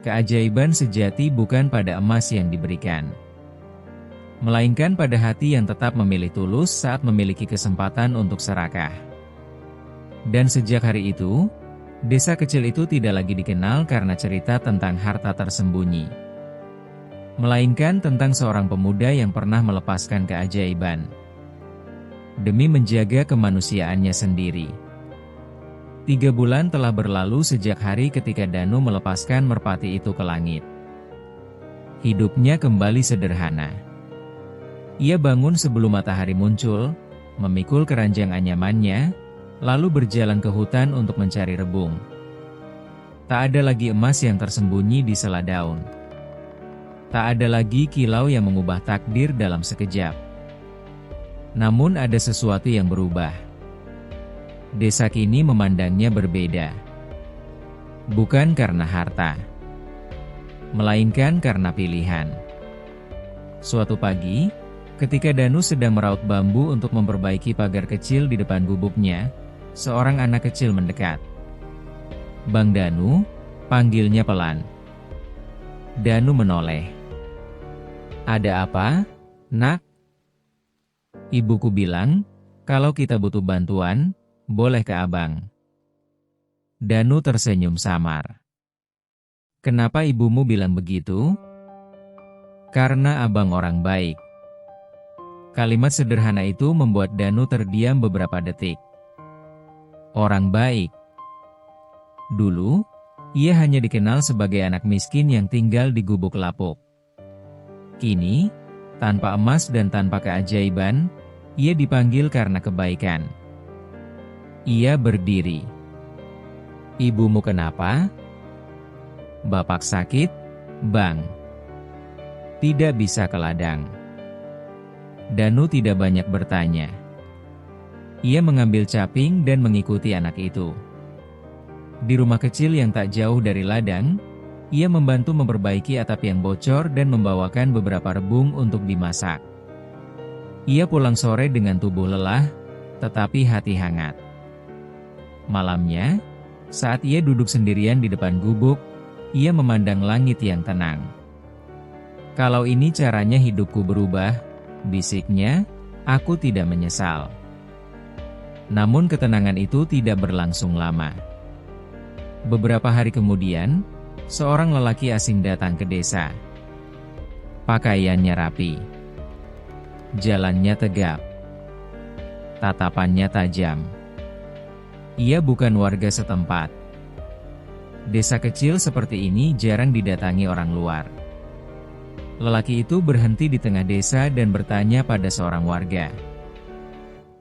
keajaiban sejati bukan pada emas yang diberikan, melainkan pada hati yang tetap memilih tulus saat memiliki kesempatan untuk serakah. Dan sejak hari itu, desa kecil itu tidak lagi dikenal karena cerita tentang harta tersembunyi, melainkan tentang seorang pemuda yang pernah melepaskan keajaiban demi menjaga kemanusiaannya sendiri. 3 bulan telah berlalu sejak hari ketika Danu melepaskan merpati itu ke langit. Hidupnya kembali sederhana. Ia bangun sebelum matahari muncul, memikul keranjang anyamannya, lalu berjalan ke hutan untuk mencari rebung. Tak ada lagi emas yang tersembunyi di sela daun. Tak ada lagi kilau yang mengubah takdir dalam sekejap. Namun ada sesuatu yang berubah. Desa kini memandangnya berbeda. Bukan karena harta, melainkan karena pilihan. Suatu pagi, ketika Danu sedang meraut bambu untuk memperbaiki pagar kecil di depan gubuknya, seorang anak kecil mendekat. "Bang Danu," panggilnya pelan. Danu menoleh. "Ada apa, Nak?" "Ibuku bilang, kalau kita butuh bantuan, boleh ke abang." Danu tersenyum samar. "Kenapa ibumu bilang begitu?" "Karena abang orang baik." Kalimat sederhana itu membuat Danu terdiam beberapa detik. Orang baik. Dulu, ia hanya dikenal sebagai anak miskin yang tinggal di gubuk lapuk. Kini, tanpa emas dan tanpa keajaiban, ia dipanggil karena kebaikan. Ia berdiri. "Ibumu kenapa?" "Bapak sakit, Bang. Tidak bisa ke ladang." Danu tidak banyak bertanya. Ia mengambil caping dan mengikuti anak itu. Di rumah kecil yang tak jauh dari ladang, ia membantu memperbaiki atap yang bocor dan membawakan beberapa rebung untuk dimasak. Ia pulang sore dengan tubuh lelah, tetapi hati hangat. Malamnya, saat ia duduk sendirian di depan gubuk, ia memandang langit yang tenang. "Kalau ini caranya hidupku berubah," bisiknya, "aku tidak menyesal." Namun ketenangan itu tidak berlangsung lama. Beberapa hari kemudian, seorang lelaki asing datang ke desa. Pakaiannya rapi, jalannya tegap, tatapannya tajam. Ia bukan warga setempat. Desa kecil seperti ini jarang didatangi orang luar. Lelaki itu berhenti di tengah desa dan bertanya pada seorang warga,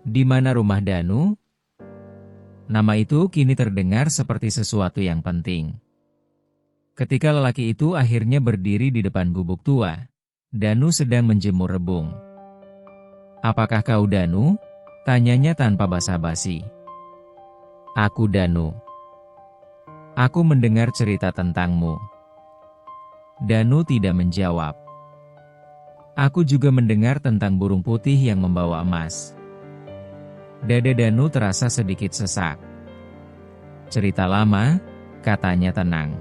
"Di mana rumah Danu?" Nama itu kini terdengar seperti sesuatu yang penting. Ketika lelaki itu akhirnya berdiri di depan gubuk tua, Danu sedang menjemur rebung. "Apakah kau Danu?" tanyanya tanpa basa-basi. "Aku Danu. Aku mendengar cerita tentangmu." Danu tidak menjawab. "Aku juga mendengar tentang burung putih yang membawa emas." Dada Danu terasa sedikit sesak. "Cerita lama," katanya tenang.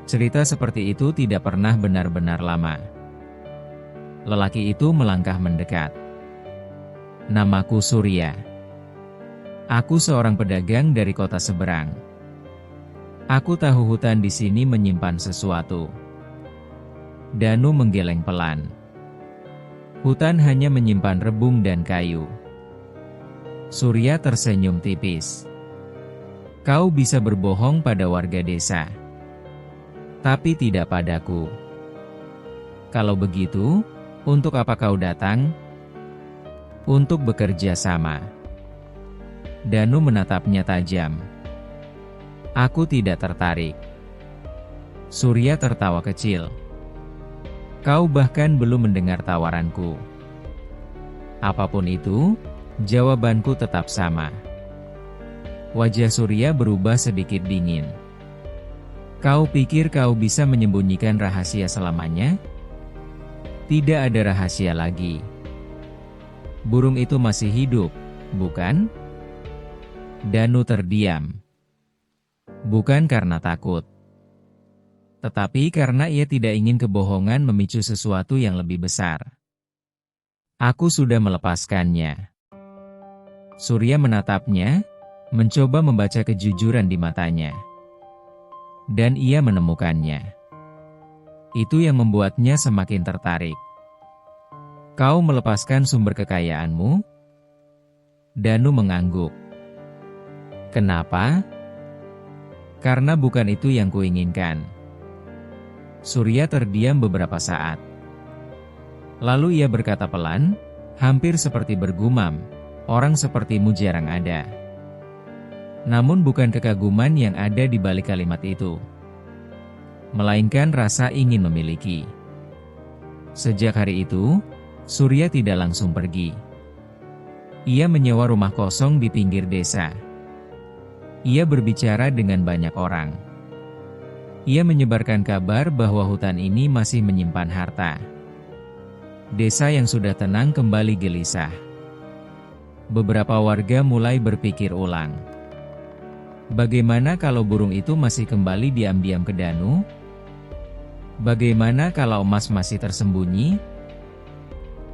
"Cerita seperti itu tidak pernah benar-benar lama." Lelaki itu melangkah mendekat. "Namaku Surya. Aku seorang pedagang dari kota seberang. Aku tahu hutan di sini menyimpan sesuatu." Danu menggeleng pelan. "Hutan hanya menyimpan rebung dan kayu." Surya tersenyum tipis. "Kau bisa berbohong pada warga desa, tapi tidak padaku. Kalau begitu, untuk apa kau datang?" "Untuk bekerja sama." Danu menatapnya tajam. "Aku tidak tertarik." Surya tertawa kecil. "Kau bahkan belum mendengar tawaranku." "Apapun itu, jawabanku tetap sama." Wajah Surya berubah sedikit dingin. "Kau pikir kau bisa menyembunyikan rahasia selamanya? Tidak ada rahasia lagi. Burung itu masih hidup, bukan?" Danu terdiam. Bukan karena takut, tetapi karena ia tidak ingin kebohongan memicu sesuatu yang lebih besar. "Aku sudah melepaskannya." Surya menatapnya, mencoba membaca kejujuran di matanya. Dan ia menemukannya. Itu yang membuatnya semakin tertarik. "Kau melepaskan sumber kekayaanmu?" Danu mengangguk. "Kenapa?" "Karena bukan itu yang kuinginkan." Surya terdiam beberapa saat. Lalu ia berkata pelan, hampir seperti bergumam, "Orang sepertimu jarang ada." Namun bukan kekaguman yang ada di balik kalimat itu, melainkan rasa ingin memiliki. Sejak hari itu, Surya tidak langsung pergi. Ia menyewa rumah kosong di pinggir desa. Ia berbicara dengan banyak orang. Ia menyebarkan kabar bahwa hutan ini masih menyimpan harta. Desa yang sudah tenang kembali gelisah. Beberapa warga mulai berpikir ulang. Bagaimana kalau burung itu masih kembali diam-diam ke Danu? Bagaimana kalau emas masih tersembunyi?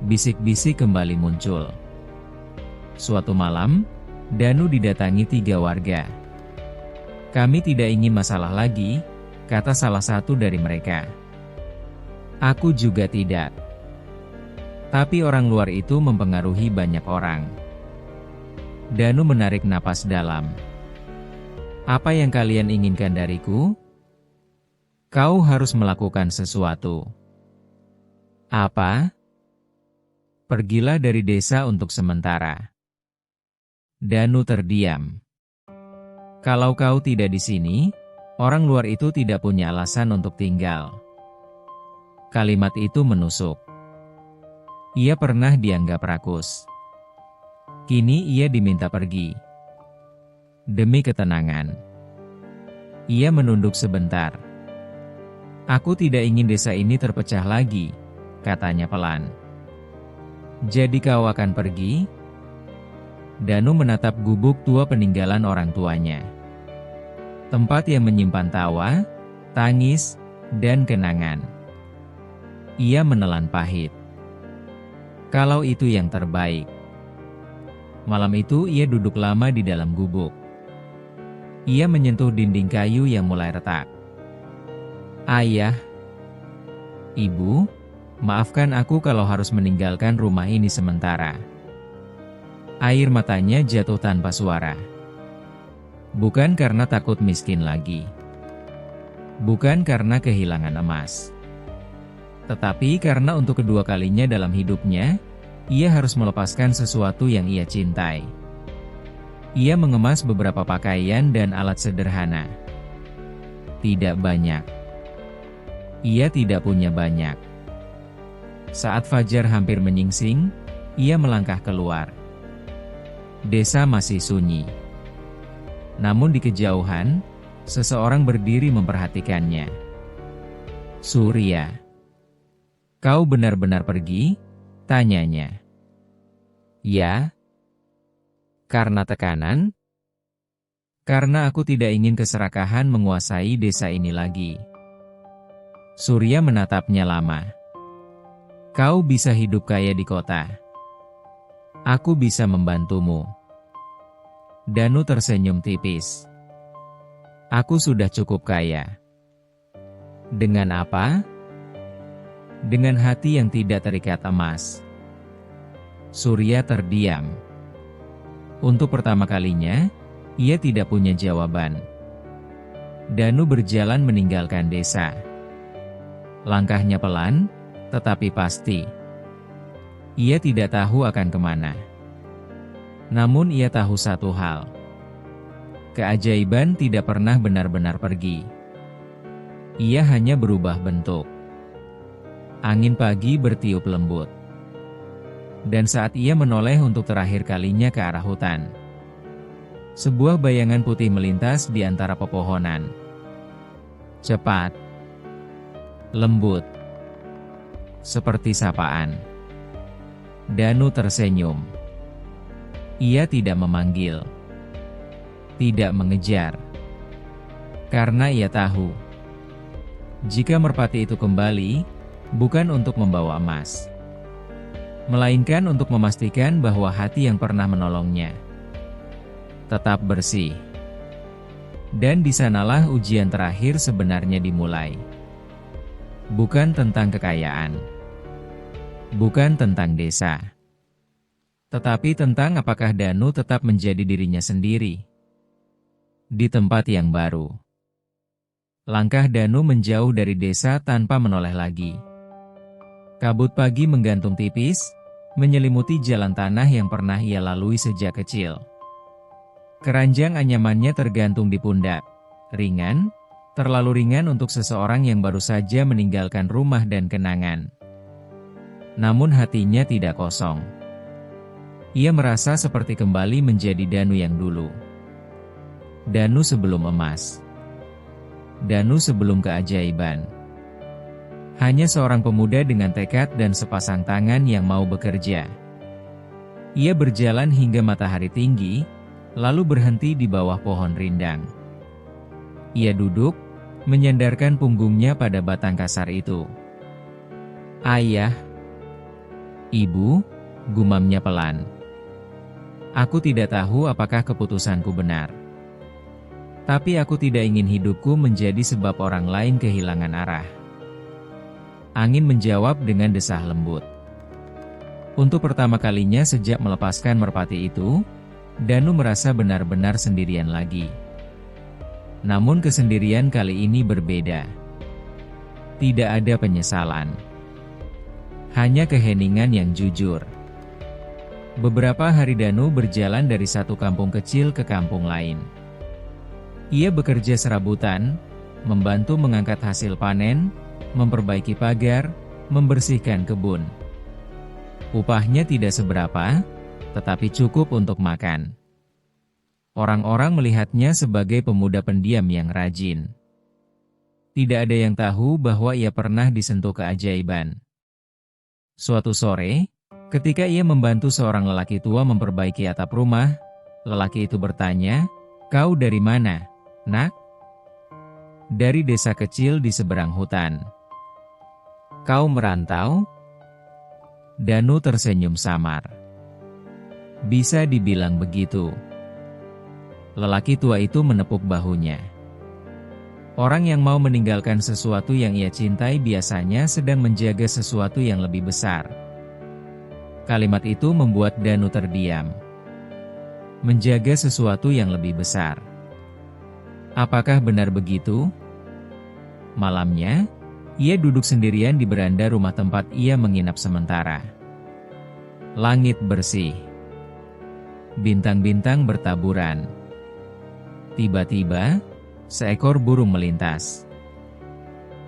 Bisik-bisik kembali muncul. Suatu malam, Danu didatangi 3 warga. "Kami tidak ingin masalah lagi," kata salah satu dari mereka. "Aku juga tidak. Tapi orang luar itu mempengaruhi banyak orang." Danu menarik napas dalam. "Apa yang kalian inginkan dariku?" "Kau harus melakukan sesuatu." "Apa?" "Pergilah dari desa untuk sementara." Danu terdiam. "Kalau kau tidak di sini, orang luar itu tidak punya alasan untuk tinggal." Kalimat itu menusuk. Ia pernah dianggap rakus. Kini ia diminta pergi. Demi ketenangan. Ia menunduk sebentar. "Aku tidak ingin desa ini terpecah lagi," katanya pelan. "Jadi kau akan pergi?" Danu menatap gubuk tua peninggalan orang tuanya. Tempat yang menyimpan tawa, tangis, dan kenangan. Ia menelan pahit. Kalau itu yang terbaik. Malam itu ia duduk lama di dalam gubuk. Ia menyentuh dinding kayu yang mulai retak. "Ayah, Ibu, maafkan aku kalau harus meninggalkan rumah ini sementara." Air matanya jatuh tanpa suara. Bukan karena takut miskin lagi. Bukan karena kehilangan emas. Tetapi karena untuk kedua kalinya dalam hidupnya, ia harus melepaskan sesuatu yang ia cintai. Ia mengemas beberapa pakaian dan alat sederhana. Tidak banyak. Ia tidak punya banyak. Saat fajar hampir menyingsing, ia melangkah keluar. Desa masih sunyi. Namun di kejauhan, seseorang berdiri memperhatikannya. "Surya, kau benar-benar pergi?" tanyanya. "Ya." "Karena tekanan?" "Karena aku tidak ingin keserakahan menguasai desa ini lagi." Surya menatapnya lama. "Kau bisa hidup kaya di kota. Aku bisa membantumu." Danu tersenyum tipis. "Aku sudah cukup kaya." "Dengan apa?" "Dengan hati yang tidak terikat emas." Surya terdiam. Untuk pertama kalinya, ia tidak punya jawaban. Danu berjalan meninggalkan desa. Langkahnya pelan, tetapi pasti. Ia tidak tahu akan kemana. Namun ia tahu satu hal. Keajaiban tidak pernah benar-benar pergi. Ia hanya berubah bentuk. Angin pagi bertiup lembut. Dan saat ia menoleh untuk terakhir kalinya ke arah hutan, sebuah bayangan putih melintas di antara pepohonan. Cepat. Lembut. Seperti sapaan. Danu tersenyum. Ia tidak memanggil. Tidak mengejar. Karena ia tahu, jika merpati itu kembali, bukan untuk membawa emas, melainkan untuk memastikan bahwa hati yang pernah menolongnya tetap bersih. Dan di sanalah ujian terakhir sebenarnya dimulai. Bukan tentang kekayaan. Bukan tentang desa. Tetapi tentang apakah Danu tetap menjadi dirinya sendiri. Di tempat yang baru. Langkah Danu menjauh dari desa tanpa menoleh lagi. Kabut pagi menggantung tipis, menyelimuti jalan tanah yang pernah ia lalui sejak kecil. Keranjang anyamannya tergantung di pundak, ringan, terlalu ringan untuk seseorang yang baru saja meninggalkan rumah dan kenangan. Namun hatinya tidak kosong. Ia merasa seperti kembali menjadi Danu yang dulu. Danu sebelum emas. Danu sebelum keajaiban. Hanya seorang pemuda dengan tekad dan sepasang tangan yang mau bekerja. Ia berjalan hingga matahari tinggi, lalu berhenti di bawah pohon rindang. Ia duduk, menyandarkan punggungnya pada batang kasar itu. "Ayah, Ibu," gumamnya pelan. "Aku tidak tahu apakah keputusanku benar. Tapi aku tidak ingin hidupku menjadi sebab orang lain kehilangan arah." Angin menjawab dengan desah lembut. Untuk pertama kalinya sejak melepaskan merpati itu, Danu merasa benar-benar sendirian lagi. Namun kesendirian kali ini berbeda. Tidak ada penyesalan. Hanya keheningan yang jujur. Beberapa hari Danu berjalan dari satu kampung kecil ke kampung lain. Ia bekerja serabutan, membantu mengangkat hasil panen, memperbaiki pagar, membersihkan kebun. Upahnya tidak seberapa, tetapi cukup untuk makan. Orang-orang melihatnya sebagai pemuda pendiam yang rajin. Tidak ada yang tahu bahwa ia pernah disentuh keajaiban. Suatu sore, ketika ia membantu seorang lelaki tua memperbaiki atap rumah, lelaki itu bertanya, "Kau dari mana, Nak?" "Dari desa kecil di seberang hutan." "Kau merantau?" Danu tersenyum samar. "Bisa dibilang begitu." Lelaki tua itu menepuk bahunya. Orang yang mau meninggalkan sesuatu yang ia cintai biasanya sedang menjaga sesuatu yang lebih besar. Kalimat itu membuat Danu terdiam. Menjaga sesuatu yang lebih besar. Apakah benar begitu? Malamnya, ia duduk sendirian di beranda rumah tempat ia menginap sementara. Langit bersih. Bintang-bintang bertaburan. Tiba-tiba, seekor burung melintas.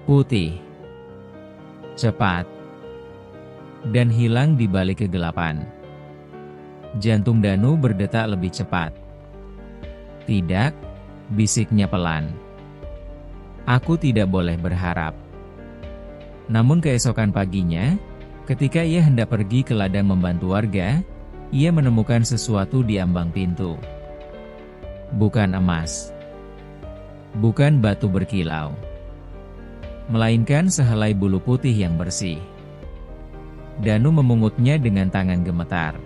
Putih. Cepat. Dan hilang di balik kegelapan. Jantung Danu berdetak lebih cepat. "Tidak," bisiknya pelan. "Aku tidak boleh berharap." Namun keesokan paginya, ketika ia hendak pergi ke ladang membantu warga, ia menemukan sesuatu di ambang pintu. Bukan emas. Bukan batu berkilau. Melainkan sehelai bulu putih yang bersih. Danu memungutnya dengan tangan gemetar.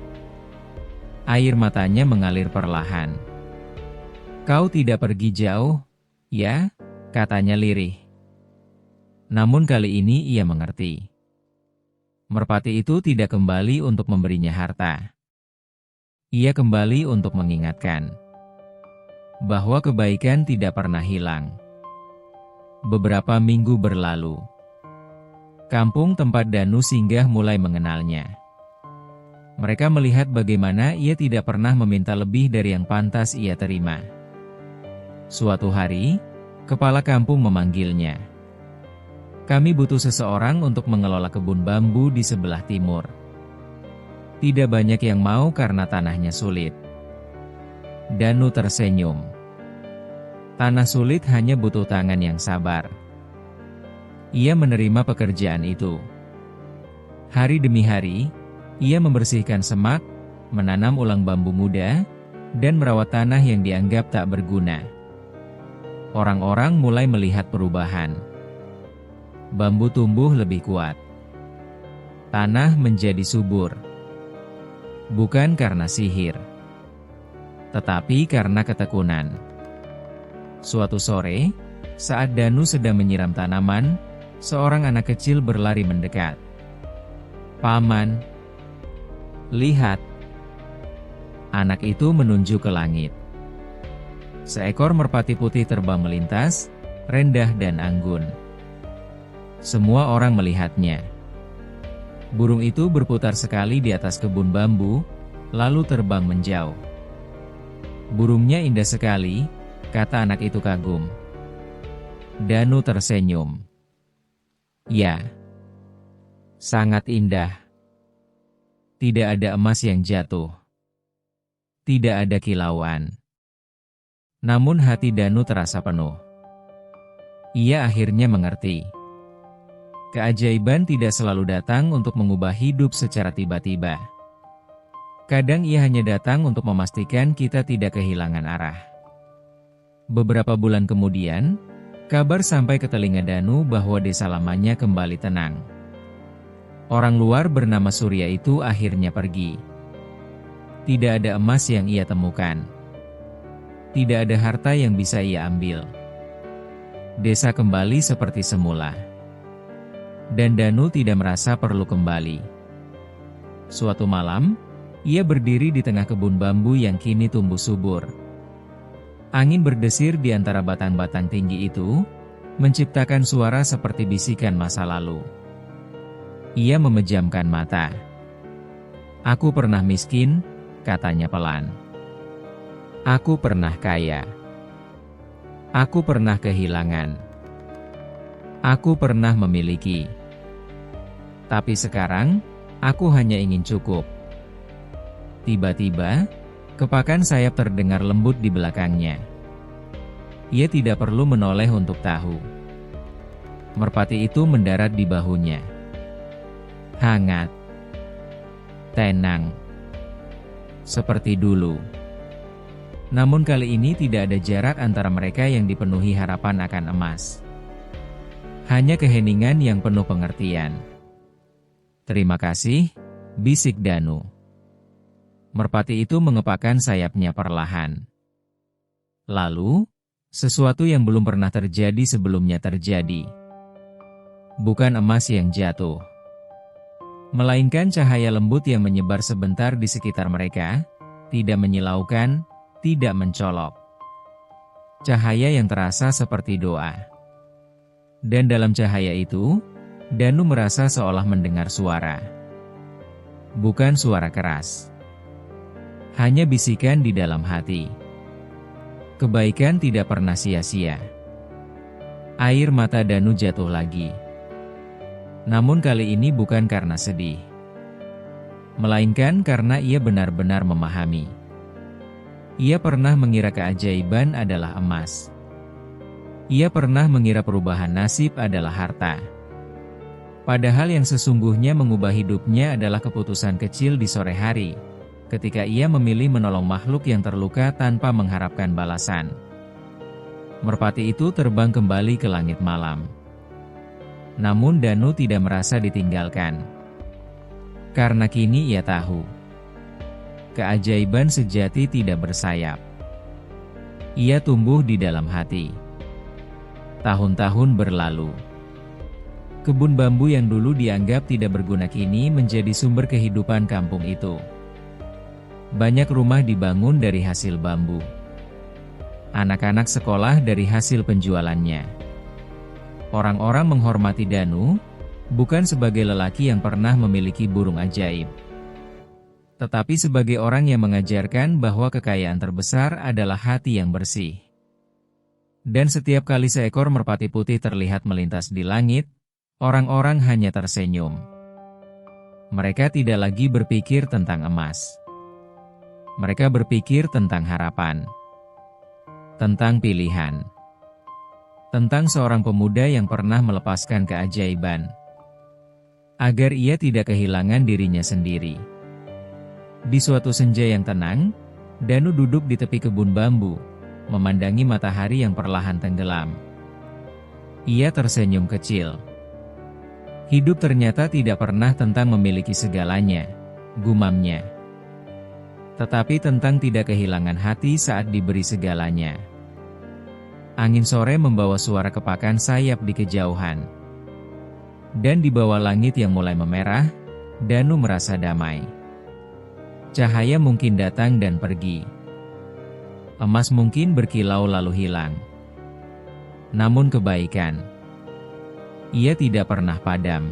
Air matanya mengalir perlahan. "Kau tidak pergi jauh, ya?" katanya lirih. Namun kali ini ia mengerti. Merpati itu tidak kembali untuk memberinya harta. Ia kembali untuk mengingatkan bahwa kebaikan tidak pernah hilang. Beberapa minggu berlalu. Kampung tempat Danu singgah mulai mengenalnya. Mereka melihat bagaimana ia tidak pernah meminta lebih dari yang pantas ia terima. Suatu hari, kepala kampung memanggilnya. "Kami butuh seseorang untuk mengelola kebun bambu di sebelah timur." Tidak banyak yang mau karena tanahnya sulit. Danu tersenyum. Tanah sulit hanya butuh tangan yang sabar. Ia menerima pekerjaan itu. Hari demi hari, ia membersihkan semak, menanam ulang bambu muda, dan merawat tanah yang dianggap tak berguna. Orang-orang mulai melihat perubahan. Bambu tumbuh lebih kuat. Tanah menjadi subur. Bukan karena sihir, tetapi karena ketekunan. Suatu sore, saat Danu sedang menyiram tanaman, seorang anak kecil berlari mendekat. "Paman, lihat!" Anak itu menunjuk ke langit. Seekor merpati putih terbang melintas, rendah dan anggun. Semua orang melihatnya. Burung itu berputar sekali di atas kebun bambu, lalu terbang menjauh. "Burungnya indah sekali," kata anak itu kagum. Danu tersenyum. "Ya, sangat indah. Tidak ada emas yang jatuh. Tidak ada kilauan." Namun hati Danu terasa penuh. Ia akhirnya mengerti. Keajaiban tidak selalu datang untuk mengubah hidup secara tiba-tiba. Kadang ia hanya datang untuk memastikan kita tidak kehilangan arah. Beberapa bulan kemudian, kabar sampai ke telinga Danu bahwa desa lamanya kembali tenang. Orang luar bernama Surya itu akhirnya pergi. Tidak ada emas yang ia temukan. Tidak ada harta yang bisa ia ambil. Desa kembali seperti semula. Dan Danu tidak merasa perlu kembali. Suatu malam, ia berdiri di tengah kebun bambu yang kini tumbuh subur. Angin berdesir di antara batang-batang tinggi itu, menciptakan suara seperti bisikan masa lalu. Ia memejamkan mata. "Aku pernah miskin," katanya pelan. "Aku pernah kaya. Aku pernah kehilangan. Aku pernah memiliki. Tapi sekarang, aku hanya ingin cukup." Tiba-tiba, kepakan sayap terdengar lembut di belakangnya. Ia tidak perlu menoleh untuk tahu. Merpati itu mendarat di bahunya. Hangat. Tenang. Seperti dulu. Namun kali ini tidak ada jarak antara mereka yang dipenuhi harapan akan emas. Hanya keheningan yang penuh pengertian. "Terima kasih," bisik Danu. Merpati itu mengepakkan sayapnya perlahan. Lalu, sesuatu yang belum pernah terjadi sebelumnya terjadi. Bukan emas yang jatuh, melainkan cahaya lembut yang menyebar sebentar di sekitar mereka, tidak menyilaukan, tidak mencolok. Cahaya yang terasa seperti doa. Dan dalam cahaya itu, Danu merasa seolah mendengar suara. Bukan suara keras. Hanya bisikan di dalam hati. Kebaikan tidak pernah sia-sia. Air mata Danu jatuh lagi. Namun kali ini bukan karena sedih. Melainkan karena ia benar-benar memahami. Ia pernah mengira keajaiban adalah emas. Ia pernah mengira perubahan nasib adalah harta. Padahal yang sesungguhnya mengubah hidupnya adalah keputusan kecil di sore hari, ketika ia memilih menolong makhluk yang terluka tanpa mengharapkan balasan. Merpati itu terbang kembali ke langit malam. Namun Danu tidak merasa ditinggalkan. Karena kini ia tahu, keajaiban sejati tidak bersayap. Ia tumbuh di dalam hati. Tahun-tahun berlalu. Kebun bambu yang dulu dianggap tidak berguna kini menjadi sumber kehidupan kampung itu. Banyak rumah dibangun dari hasil bambu. Anak-anak sekolah dari hasil penjualannya. Orang-orang menghormati Danu, bukan sebagai lelaki yang pernah memiliki burung ajaib, tetapi sebagai orang yang mengajarkan bahwa kekayaan terbesar adalah hati yang bersih. Dan setiap kali seekor merpati putih terlihat melintas di langit, orang-orang hanya tersenyum. Mereka tidak lagi berpikir tentang emas. Mereka berpikir tentang harapan, tentang pilihan, tentang seorang pemuda yang pernah melepaskan keajaiban, agar ia tidak kehilangan dirinya sendiri. Di suatu senja yang tenang, Danu duduk di tepi kebun bambu, memandangi matahari yang perlahan tenggelam. Ia tersenyum kecil. Hidup ternyata tidak pernah tentang memiliki segalanya, gumamnya. tetapi tentang tidak kehilangan hati saat diberi segalanya. Angin sore membawa suara kepakan sayap di kejauhan. Dan di bawah langit yang mulai memerah, Danu merasa damai. Cahaya mungkin datang dan pergi. Emas mungkin berkilau lalu hilang. Namun kebaikan, ia tidak pernah padam.